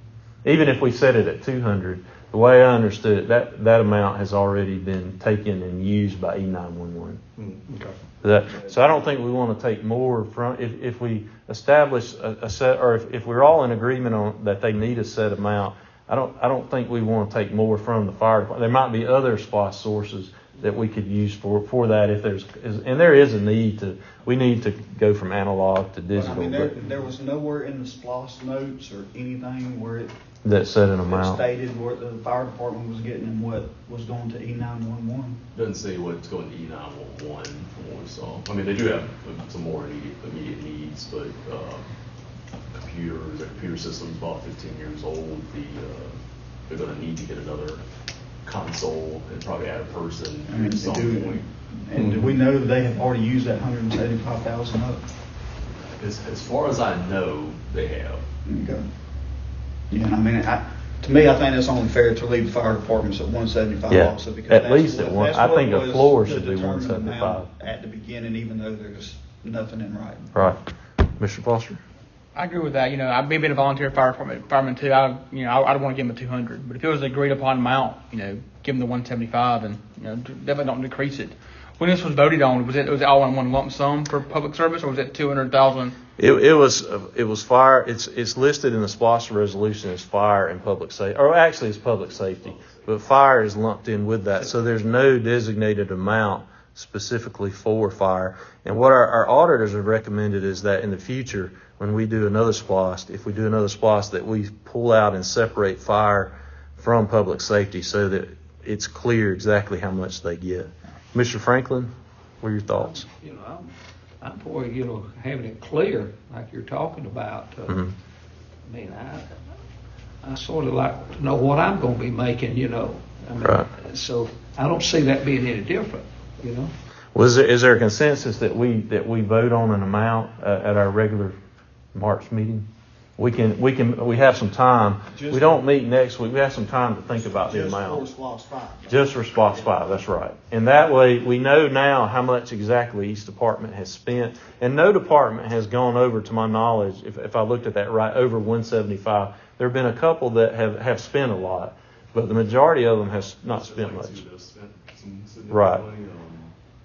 Even if we set it at 200, the way I understood it, that amount has already been taken and used by E911. Okay. So I don't think we want to take more from, if we establish a set, or if we're all in agreement on that they need a set amount, I don't think we want to take more from the fire department. There might be other SPLOST sources that we could use for that if there is a need to, we need to go from analog to but digital. I mean, there was nowhere in the SPLOST notes or anything where it that set an amount. stated where the fire department was getting and what was going to E911. Doesn't say what's going to E911 from what we saw. I mean, they do have some more immediate needs, but the computer system's about 15 years old. They're going to need to get another console and probably add a person at some point. And do we know that they have already used that $175,000 up? As far as I know, they have. Okay. Yeah, I mean, to me, I think it's only fair to leave the fire departments at 175 Yeah, also, because at that's least at what- one- that's I what think a was floor the should be determined 175. amount at the beginning, even though there's nothing in writing. Right. Mr. Foster? I agree with that. I've been a volunteer fireman too. I'd want to give them a 200, but if it was an agreed upon amount, give them the 175, and definitely don't decrease it. When this was voted on, was it all in one lump sum for public service, or was it 200,000? It was fire. It's listed in the SPLOST resolution as fire and public safety, or actually it's public safety, but fire is lumped in with that. So there's no designated amount specifically for fire. And what our auditors have recommended is that in the future, when we do another SPLOST, if we do another SPLOST, that we pull out and separate fire from public safety so that it's clear exactly how much they get. Mr. Franklin, what are your thoughts? I'm for, having it clear, like you're talking about. Mm-hmm. I mean, I sort of like to know what I'm going to be making, Right. So I don't see that being any different, Is there a consensus that we vote on an amount at our regular March meeting? We have some time. We don't meet next week. We have some time to think about the amount. Just for SPLOST 5. Just for SPLOST 5, that's right. And that way, we know now how much exactly each department has spent. And no department has gone over, to my knowledge, if I looked at that right, over 175. There have been a couple that have spent a lot, but the majority of them have not spent much. Two that have spent some significant Right. money.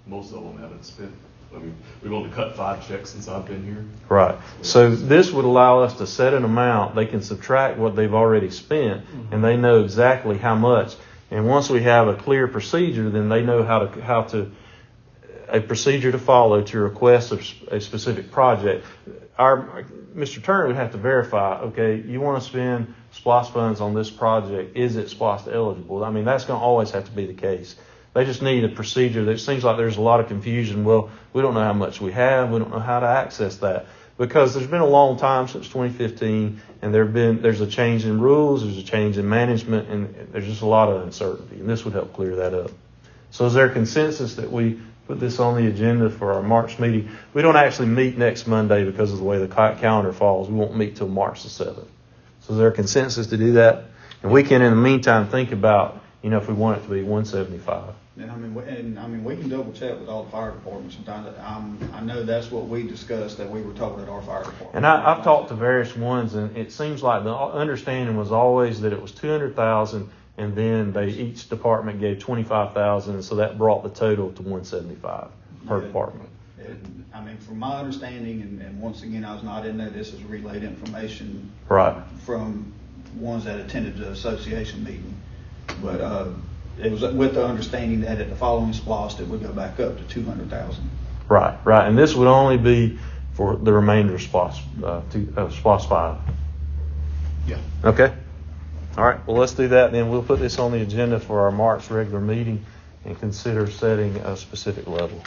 Most of them haven't spent. I mean, we've only cut 5 checks since I've been here. Right. So this would allow us to set an amount. They can subtract what they've already spent, and they know exactly how much. And once we have a clear procedure, then they know a procedure to follow to request a specific project. Mr. Turner would have to verify, okay, you want to spend SPLOST funds on this project. Is it SPLOST eligible? I mean, that's going to always have to be the case. They just need a procedure. It seems like there's a lot of confusion. Well, we don't know how much we have. We don't know how to access that, because there's been a long time since 2015, and there's a change in rules, there's a change in management, and there's just a lot of uncertainty. And this would help clear that up. So is there a consensus that we put this on the agenda for our March meeting? We don't actually meet next Monday because of the way the calendar falls. We won't meet till March the 7th. So is there a consensus to do that? And we can, in the meantime, think about, if we want it to be 175. And we can double check with all the fire departments. I know that's what we discussed, that we were told at our fire department. And I've talked to various ones, and it seems like the understanding was always that it was 200,000, and then each department gave 25,000, and so that brought the total to 175 per department. From my understanding, and once again, I was not in there. This is relayed information Right. from ones that attended the association meeting, but it was with the understanding that at the following SPLOST it would go back up to 200,000. Right. And this would only be for the remainder of SPLOST 5. Yeah. Okay. All right. Well, let's do that then. We'll put this on the agenda for our March regular meeting and consider setting a specific level.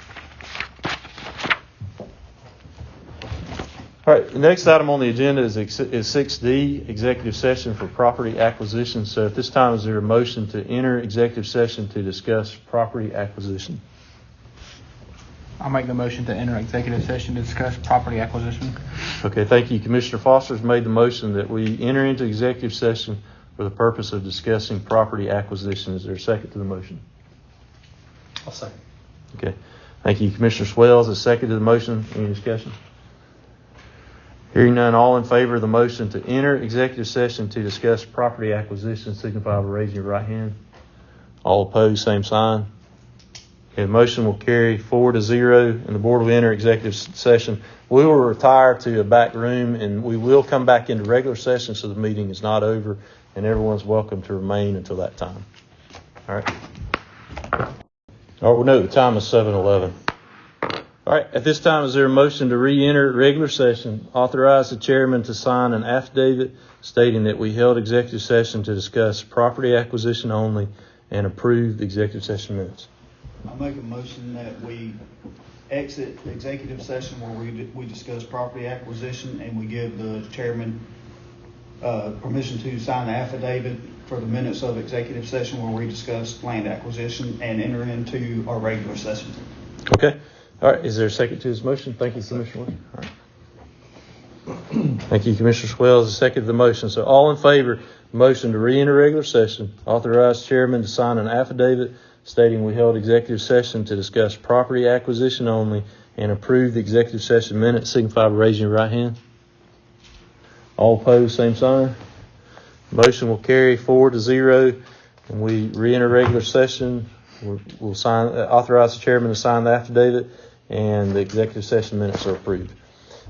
All right. The next item on the agenda is 6D, executive session for property acquisition. So at this time, is there a motion to enter executive session to discuss property acquisition? I'll make the motion to enter executive session to discuss property acquisition. Okay, thank you. Commissioner Foster's made the motion that we enter into executive session for the purpose of discussing property acquisition. Is there a second to the motion? I'll second. Okay, thank you. Commissioner Swells has seconded the motion. Any discussion? Hearing none, all in favor of the motion to enter executive session to discuss property acquisition, signify by raising your right hand. All opposed, same sign. Okay, the motion will carry 4-0, and the board will enter executive session. We will retire to a back room, and we will come back into regular session, so the meeting is not over, and everyone's welcome to remain until that time. All right. All right, well, no, the time is 7:11. All right, at this time, is there a motion to re-enter regular session, authorize the chairman to sign an affidavit stating that we held executive session to discuss property acquisition only, and approve the executive session minutes? I make a motion that we exit the executive session where we discuss property acquisition, and we give the chairman permission to sign the affidavit for the minutes of executive session where we discuss land acquisition, and enter into our regular session. Okay. All right. Is there a second to this motion? Thank you, Commissioner Wilson. All right. Thank you, Commissioner Swells. Second the motion. So all in favor, motion to re-enter regular session, authorize chairman to sign an affidavit stating we held executive session to discuss property acquisition only and approve the executive session minutes, signify by raising your right hand. All opposed, same sign. Motion will carry 4-0, and we re-enter regular session. We'll sign, authorize the chairman to sign the affidavit, and the executive session minutes are approved.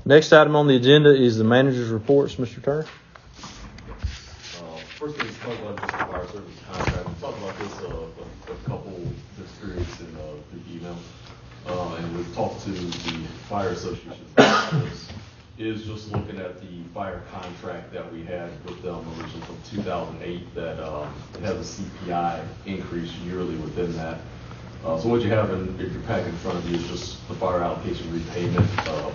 Next item on the agenda is the manager's reports. Mr. Turner. First thing is talk about just the fire service contract. We talked about this a couple this periods in the email, and we've talked to the fire association. Is just looking at the fire contract that we had with them originally from 2008 that has a CPI increase yearly within that. So what you have in your packet in front of you is just the fire allocation repayment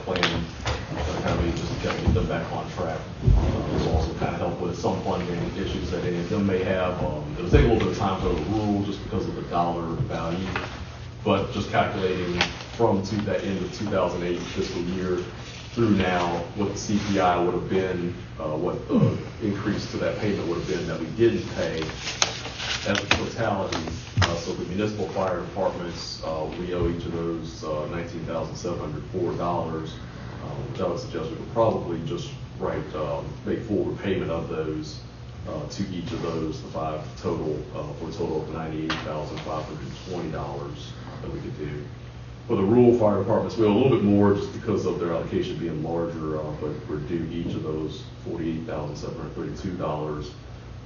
plan, kind of just to get them back on track. This will also kind of help with some funding issues that any of them may have. It'll take a little bit of time for the rule just because of the dollar value, but just calculating from that end of 2008 fiscal year through now, what the CPI would have been, what the increase to that payment would have been that we didn't pay as a totality. So the municipal fire departments, we owe each of those $19,704, which I would suggest we could probably just make full repayment of those to each of those, the 5 total, for a total of $98,520 that we could do. For the rural fire departments, we owe a little bit more just because of their allocation being larger, but we're due each of those $48,732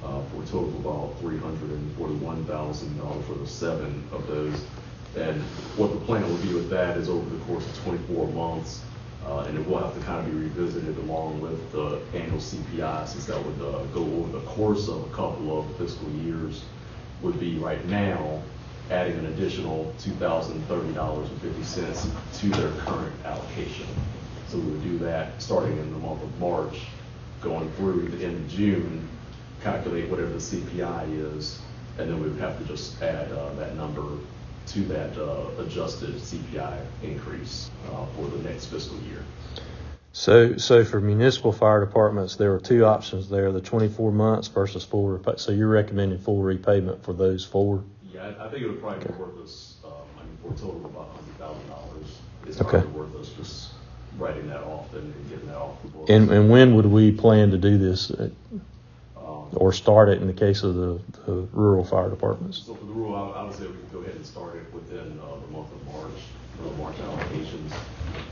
for a total of about $341,000 for the 7 of those. And what the plan will be with that is over the course of 24 months, and it will have to kind of be revisited along with the annual CPI, since that would go over the course of a couple of fiscal years, would be right now adding an additional $2,030.50 to their current allocation. So we would do that starting in the month of March, going through the end of June, calculate whatever the CPI is, and then we would have to just add that number to that adjusted CPI increase for the next fiscal year. So for municipal fire departments, there were 2 options there: the 24 months versus full repayment. So you're recommending full repayment for those 4? Yeah, I think it would probably be worth us. For a total of about $100,000, it's Okay. probably worth us just writing that off and getting that off the books. And when would we plan to do this, or start it in the case of the rural fire departments? So for the rule, I would say we could go ahead and start it within the month of March, the March allocations,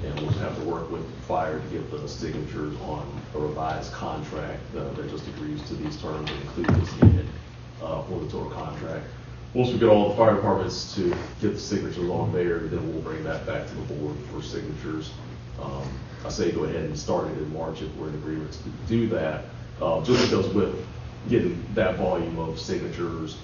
and we'll just have to work with fire to get the signatures on a revised contract that just agrees to these terms and include this in it for the total contract. Once we get all the fire departments to get the signatures on there, then we'll bring that back to the board for signatures. I say go ahead and start it in March if we're in agreement to do that, just because with getting that volume of signatures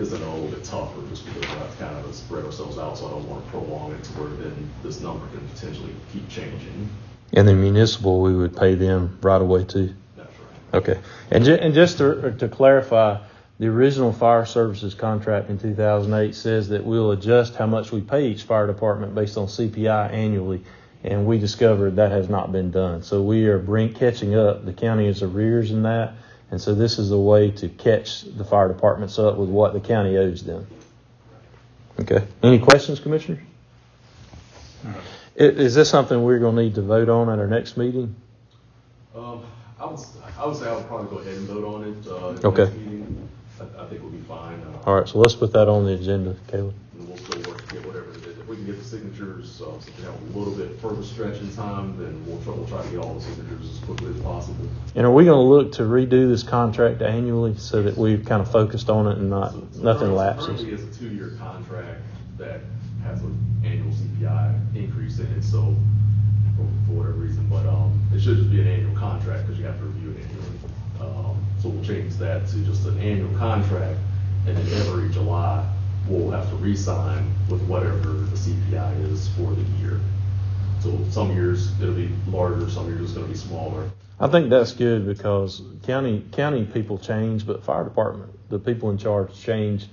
is a little bit tougher, just because we have to kind of spread ourselves out, so I don't want to prolong it to where then this number can potentially keep changing. And the municipal, we would pay them right away too? That's right. Okay. And just to clarify, the original fire services contract in 2008 says that we'll adjust how much we pay each fire department based on CPI annually, and we discovered that has not been done. So we are catching up. The county is arrears in that, and so this is a way to catch the fire departments up with what the county owes them. Okay. Any questions, Commissioners? Is this something we're going to need to vote on at our next meeting? I would say I would probably go ahead and vote on it. At the Okay. next meeting. I think we'll be fine. All right, so let's put that on the agenda, Caleb. And we'll still work to get whatever it is. If we can get the signatures, so we have a little bit further stretch in time, then we'll try to get all the signatures as quickly as possible. And are we going to look to redo this contract annually so that we've kind of focused on it and nothing lapses? Currently, it's a 2-year contract that has an annual CPI increase in it, so for whatever reason, but it should just be an annual contract because you have to review it annually. So we'll change that to just an annual contract, and then every July we'll have to re-sign with whatever the CPI is for the year. So some years it'll be larger, some years it's going to be smaller. I think that's good because county people change, but fire department, the people in charge change.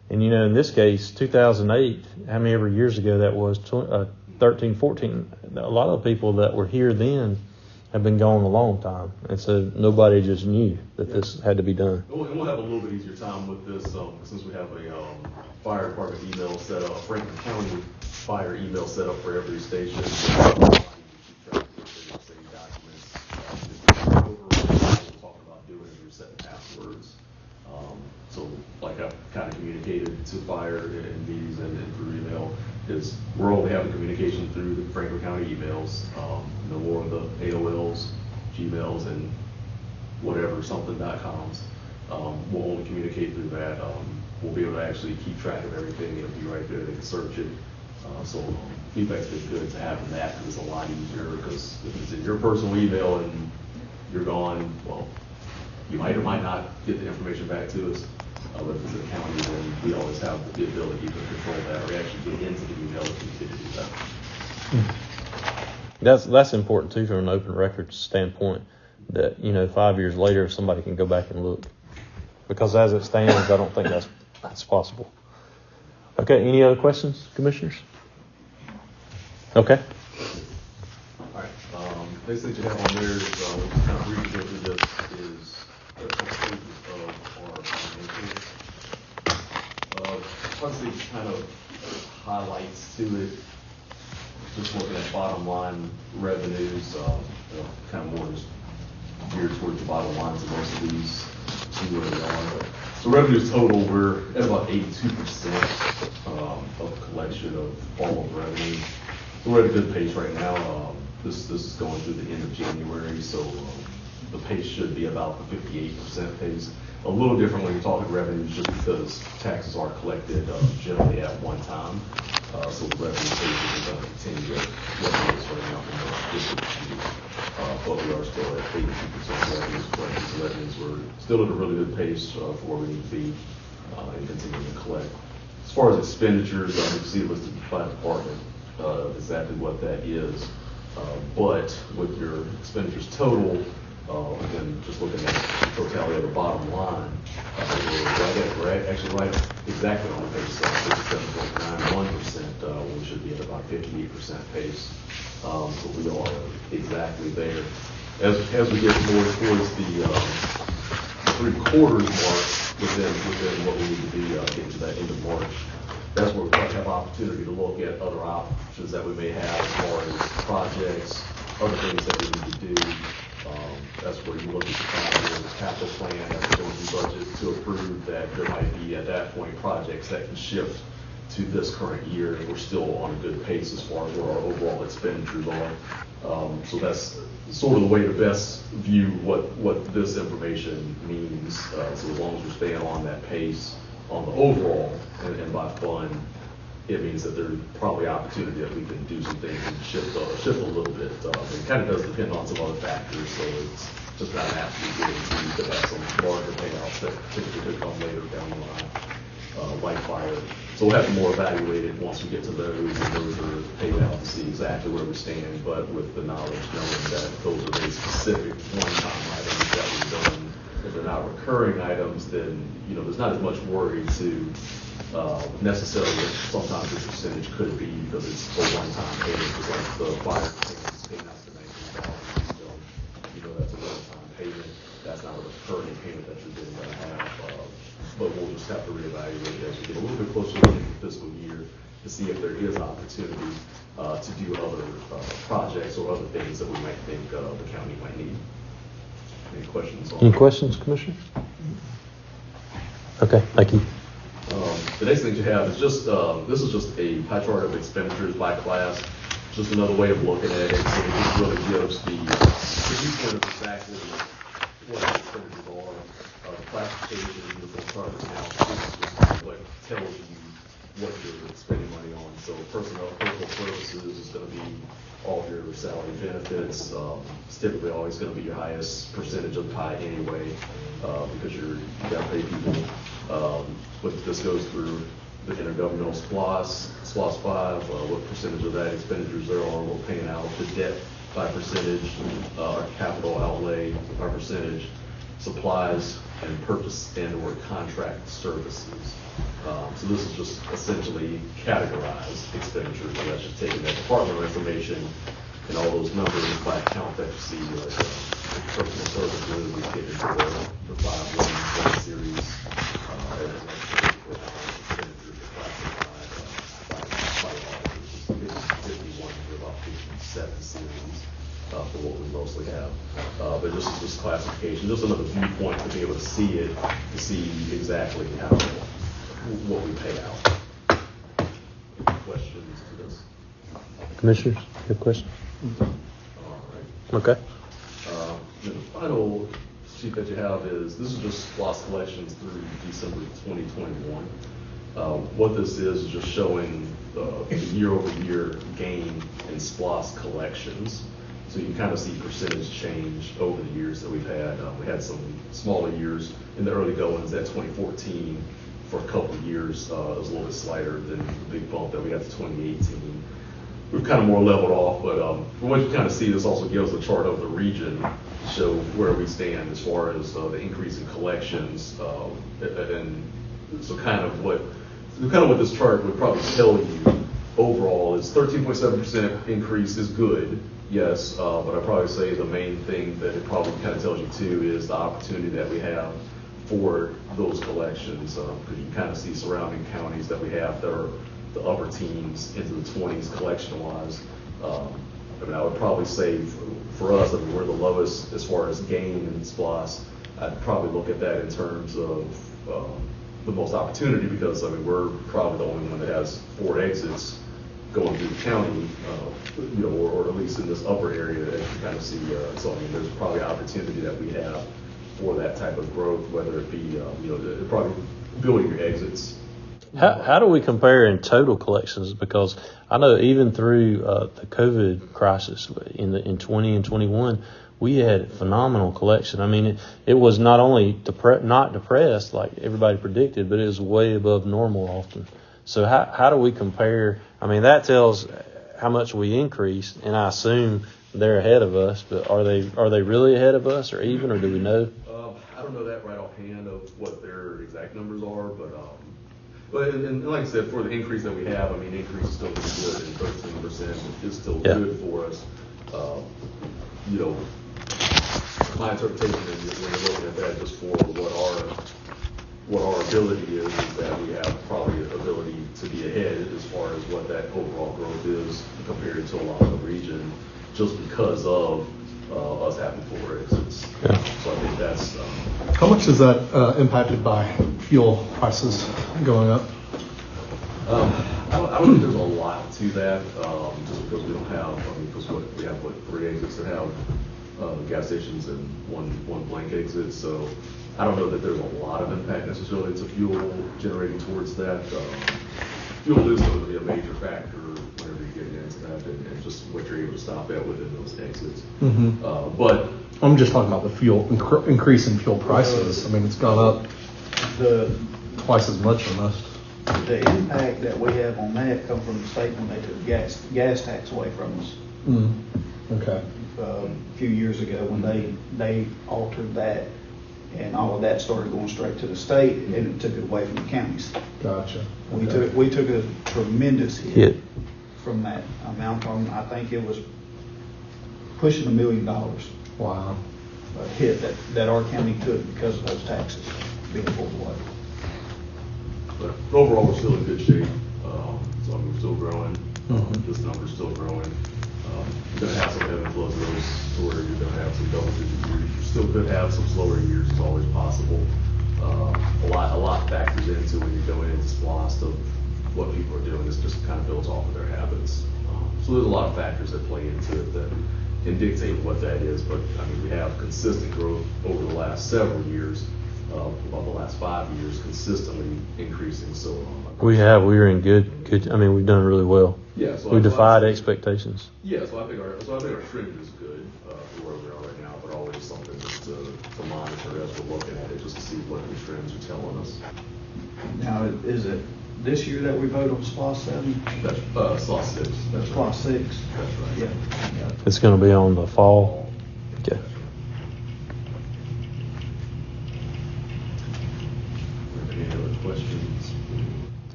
And, in this case, 2008, how many ever years ago that was, 13, 14, a lot of the people that were here then have been going a long time, and so nobody just knew that this had to be done. And we'll have a little bit easier time with this since we have a fire department email set up, Franklin County fire email set up for every station. Talking about doing is resetting passwords. So like I've kind of communicated to fire in meetings and through email, is we're only having communication through the Franklin County emails, no more of the AOLs, Gmails, and whatever, something.coms. We'll only communicate through that. We'll be able to actually keep track of everything. It'll be right there. They can search it. So feedback's been good to having that because it's a lot easier, because if it's in your personal email and you're gone, well, you might or might not get the information back to us. But if it's a county, then we always have the ability to control that or actually get into the email if we need to do that. That's important too from an open records standpoint, that, 5 years later somebody can go back and look, because as it stands, I don't think that's possible. Okay, any other questions, commissioners? Okay. All right. Next thing you have on there is we'll just kind of briefly go through this is a couple pages of our financials. Obviously, kind of highlights to it. Just looking at bottom line revenues, kind of more just geared towards the bottom lines of most of these. See where they are. So revenues total, we're at about 82% of collection of all of revenue. So we're at a good pace right now. This is going through the end of January, so the pace should be about the 58% pace. A little different when you're talking revenues, just because taxes are collected generally at one time. So the revenue pace is going to continue at revenues right now from the district view. But we are still at 82% revenues collected. So that means we're still at a really good pace for where we need to be and continuing to collect. As far as expenditures, you can see it listed by department exactly what that is. But with your expenditures total, again, just looking at the totality of the bottom line, we're actually right exactly on the pace of 57.91%, when we should be at about 58% pace. So we are exactly there. As we get more towards the 3/4 mark within what we need to be getting to that end of March, that's where we have opportunity to look at other options that we may have as far as projects, other things that we need to do. That's where you look at the capital plan as we're going through budget to approve that there might be at that point projects that can shift to this current year, and we're still on a good pace as far as where our overall expenditures are. So that's sort of the way to best view what this information means. So as long as we're staying on that pace on the overall and by fund, it means that there's probably opportunity that we can do some things and shift a little bit. It kind of does depend on some other factors, so it's just not an absolute guarantee. You could have some larger payouts that typically could come later down the line, like fire. So we'll have to more evaluate it once we get to those, and those are paid out to see exactly where we stand, but with the knowledge knowing that those are very specific one-time items that we've done. If they're not recurring items, then there's not as much worry to necessarily. Sometimes the percentage could be because it's a one-time payment, because like the fire payments paying out to $19, that's a one-time payment. That's not a recurring payment that you're going to have. But we'll just have to reevaluate as we get a little bit closer to the end of the fiscal year to see if there is opportunity to do other projects or other things that we might think the county might need. Any questions? Any questions, Commissioner? Okay, thank you. The next thing you have is just, this is just a pie chart of expenditures by class. Just another way of looking at it. So it just really gives the viewpoint of exactly what the expenditures are. The classification of the chart now what tells you what you're spending money on. So personal services is going to be all of your salary benefits. It's typically always going to be your highest percentage of the pie anyway, because you got to pay people. But this goes through the intergovernmental SPLOST 5, what percentage of that expenditures there are, we're paying out, the debt by percentage, our capital outlay by percentage, supplies and purchase and or contract services. So this is just essentially categorized expenditures. So that's just taking that departmental information And all those numbers by account that you see, like personal services, we get into the 511 series, and expenditures classified by 51 to about 57 series for what we mostly have. But just classification, just another viewpoint to be able to see it, to see exactly what we pay out. Any questions to this? Commissioners, you have a question? All right. Okay. The final sheet that you have is, this is just SPLOST collections through December 2021. What this is just showing the year-over-year gain in SPLOST collections. So you can kind of see percentage change over the years that we've had. We had some smaller years in the early goings at 2014 for a couple of years. It was a little bit slighter than the big bump that we had to 2018. We've kind of more leveled off, but from what you kind of see, this also gives a chart of the region to show where we stand as far as the increase in collections. And so kind of what this chart would probably tell you overall is 13.7% increase is good, yes, but I'd probably say the main thing that it probably kind of tells you too is the opportunity that we have for those collections, because you kind of see surrounding counties that we have that are the upper teens into the 20s collection-wise. I mean, I would probably say for us, I mean, we're the lowest as far as gain in SPLOST. I'd probably look at that in terms of the most opportunity, because I mean, we're probably the only one that has 4 exits going through the county, you know, or at least in this upper area that you kind of see. So I mean, there's probably opportunity that we have for that type of growth, whether it be, you know, probably building your exits. How do we compare in total collections? Because I know even through the COVID crisis in 20 and 21, we had phenomenal collection. I mean, it was not only not depressed like everybody predicted, but it was way above normal often. So how do we compare? I mean, that tells how much we increased, and I assume they're ahead of us. But are they really ahead of us, or even, or do we know? I don't know that right offhand of what their exact numbers are, but and like I said, for the increase that we have, I mean, increase is still pretty good, and 13% is still good for us. You know, my interpretation is when you're looking at that just for what our ability is that we have probably the ability to be ahead as far as what that overall growth is compared to a lot of the region, just because of us having 4 exits. Yeah. So I think that's. How much is that impacted by fuel prices going up? I don't think there's a lot to that, just because we don't have, I mean, because we have 3 exits that have gas stations and one blank exit. So I don't know that there's a lot of impact necessarily to fuel generating towards that. Fuel is going to be a major factor whenever you get into that, and just what you're able to stop at within those exits. Mm-hmm. But I'm just talking about the fuel increase in fuel prices. I mean, it's gone up twice as much almost. The impact that we have on that come from the state when they took gas tax away from us. Okay. A few years ago when they altered that, and all of that started going straight to the state, and it took it away from the counties. Gotcha. We took a tremendous hit from that amount. I think it was pushing $1 million. Wow. A hit that our county took because of those taxes being pulled away. But overall, we're still in good shape. So we're still growing. This number's still growing. You're going to have some ebb and flows where you're going to have some double-digit years. You still could have some slower years. It's always possible. A lot factors into when you're going into SPLOST of what people are doing. This just kind of builds off of their habits. So there's a lot of factors that play into it that can dictate what that is. But I mean, we have consistent growth over the last several years. About the last 5 years, consistently increasing. So we're in good. I mean, we've done really well. Yeah, so we defied expectations. Yeah, so I think our trend is good for where we are right now, but always something just to monitor as we're looking at it, just to see what the trends are telling us. Now, is it this year that we vote on SPLOST 7? That's SPLOST 6. That's SPLOST 6. That's right. Yeah. It's going to be on the fall. Okay. Any other questions?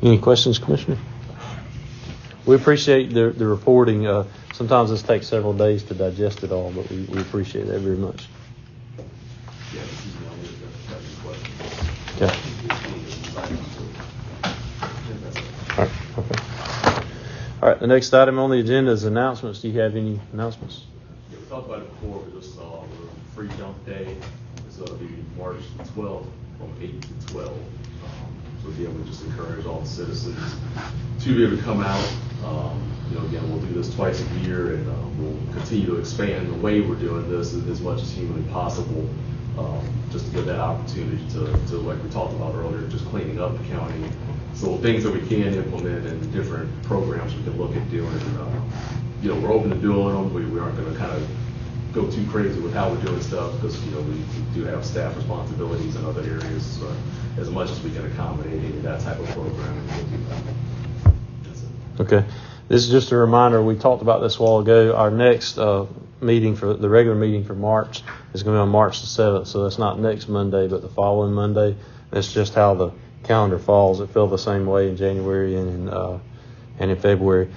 Any questions, Commissioner? We appreciate the reporting. Sometimes this takes several days to digest it all, but we appreciate that very much. Yeah, this is the only question. Okay. All right. Okay. All right. The next item on the agenda is announcements. Do you have any announcements? Yeah, we talked about it before. We just saw free dump day. So it'll be March 12th from 8 to 12. So again, we just encourage all the citizens to be able to come out. Again, we'll do this twice a year, and we'll continue to expand the way we're doing this as much as humanly possible, just to give that opportunity to, like we talked about earlier, just cleaning up the county. So things that we can implement and different programs we can look at doing. We're open to doing them. We aren't going to kind of go too crazy with how we're doing stuff because, we do have staff responsibilities in other areas. So as much as we can accommodate any of that type of programming, we'll do that. That's it. Okay. This is just a reminder. We talked about this a while ago. Our next meeting for the regular meeting for March is going to be on March the 7th. So that's not next Monday, but the following Monday. That's just how the calendar falls. It fell the same way in January and in February.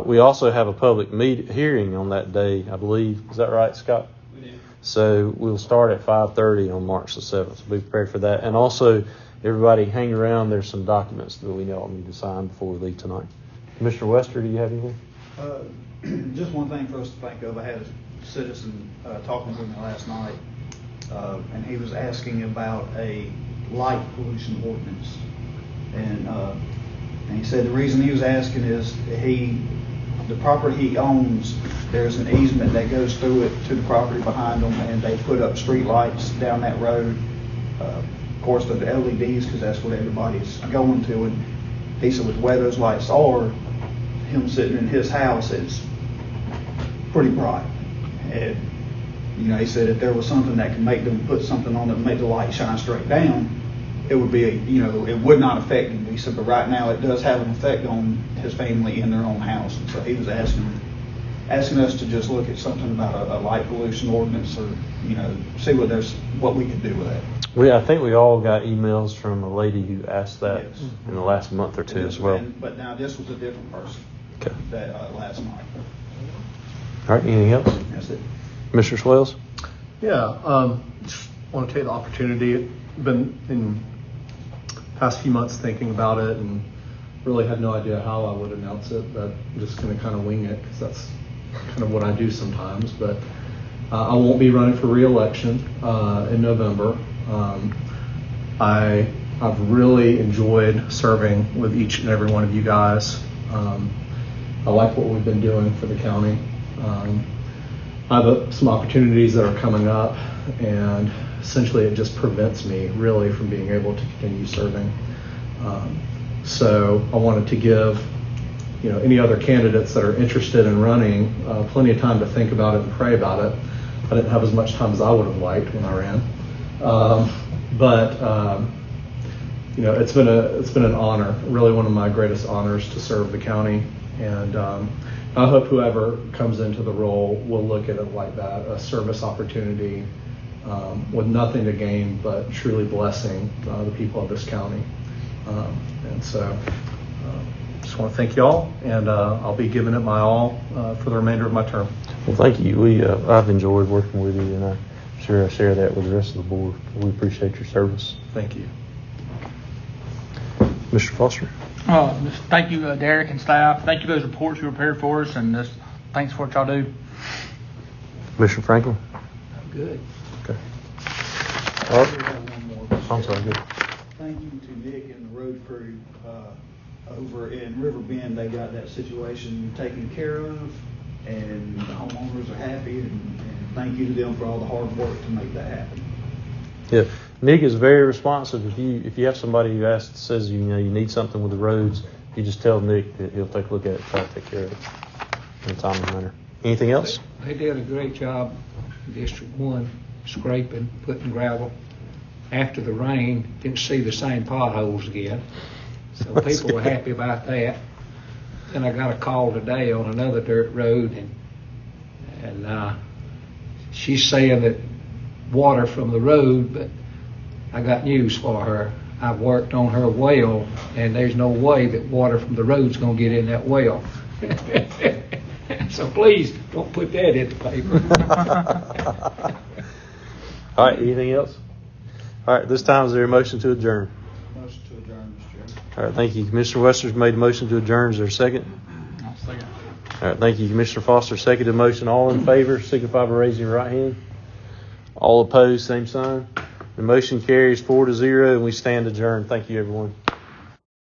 We also have a public hearing on that day, I believe. Is that right, Scott? We do. So we'll start at 5:30 on March the 7th. So be prepared for that. And also, everybody hang around. There's some documents that we all need to sign before we leave tonight. Mr. Wester, do you have anything? Just one thing for us to think of. I had a citizen talking with me last night, and he was asking about a light pollution ordinance. And he said the reason he was asking is the property he owns, there's an easement that goes through it to the property behind them, and they put up street lights down that road. Of course, the LEDs, because that's what everybody's going to. And he said with where those lights are, him sitting in his house, it's pretty bright. And, he said if there was something that could make them put something on it and make the light shine straight down, it would be, it would not affect him. He said, but right now it does have an effect on his family in their own house. And so he was asking us to just look at something about a light pollution ordinance, or, see what we could do with that. I think we all got emails from a lady who asked that Yes. in the last month or two as well. But now this was a different person Okay. that last night. All right. Anything else? That's it. Mr. Swales? Yeah, just want to take the opportunity. Been in past few months thinking about it and really had no idea how I would announce it, but I'm just going to kind of wing it because that's kind of what I do sometimes. But I won't be running for re-election in November. I've really enjoyed serving with each and every one of you guys. I like what we've been doing for the county. I have some opportunities that are coming up, and essentially it just prevents me really from being able to continue serving. So I wanted to give any other candidates that are interested in running plenty of time to think about it and pray about it. I didn't have as much time as I would have liked when I ran, but it's been an honor, really one of my greatest honors to serve the county, and I hope whoever comes into the role will look at it like that, a service opportunity with nothing to gain but truly blessing the people of this county. And so just want to thank you all, and I'll be giving it my all for the remainder of my term. Well, thank you. I've enjoyed working with you, and I'm sure I share that with the rest of the board. We appreciate your service. Thank you. Mr. Foster? Just thank you, Derek and staff. Thank you for those reports you prepared for us, and just thanks for what y'all do. Commissioner Franklin? I'm good. Okay. I have one more. I'm sorry. Good. Thank you to Nick and the road crew over in River Bend. They got that situation taken care of, and the homeowners are happy, and thank you to them for all the hard work to make that happen. Yeah, Nick is very responsive. If you have somebody who says you need something with the roads, you just tell Nick that he'll take a look at it and try to take care of it in a timely manner. Anything else? They did a great job, District 1, scraping, putting gravel. After the rain, didn't see the same potholes again. So That's people were good. happy about that. Then I got a call today on another dirt road, and she's saying that water from the road, but I got news for her. I've worked on her well, and there's no way that water from the road's going to get in that well. So please, don't put that in the paper. All right, anything else? All right, this time is there a motion to adjourn? Motion to adjourn, Mr. Chairman. All right, thank you. Commissioner Wester's made a motion to adjourn. Is there a second? I'll second. All right, thank you. Commissioner Foster seconded the motion. All in favor, signify by raising your right hand. All opposed, same sign. The motion carries 4-0, and we stand adjourned. Thank you, everyone.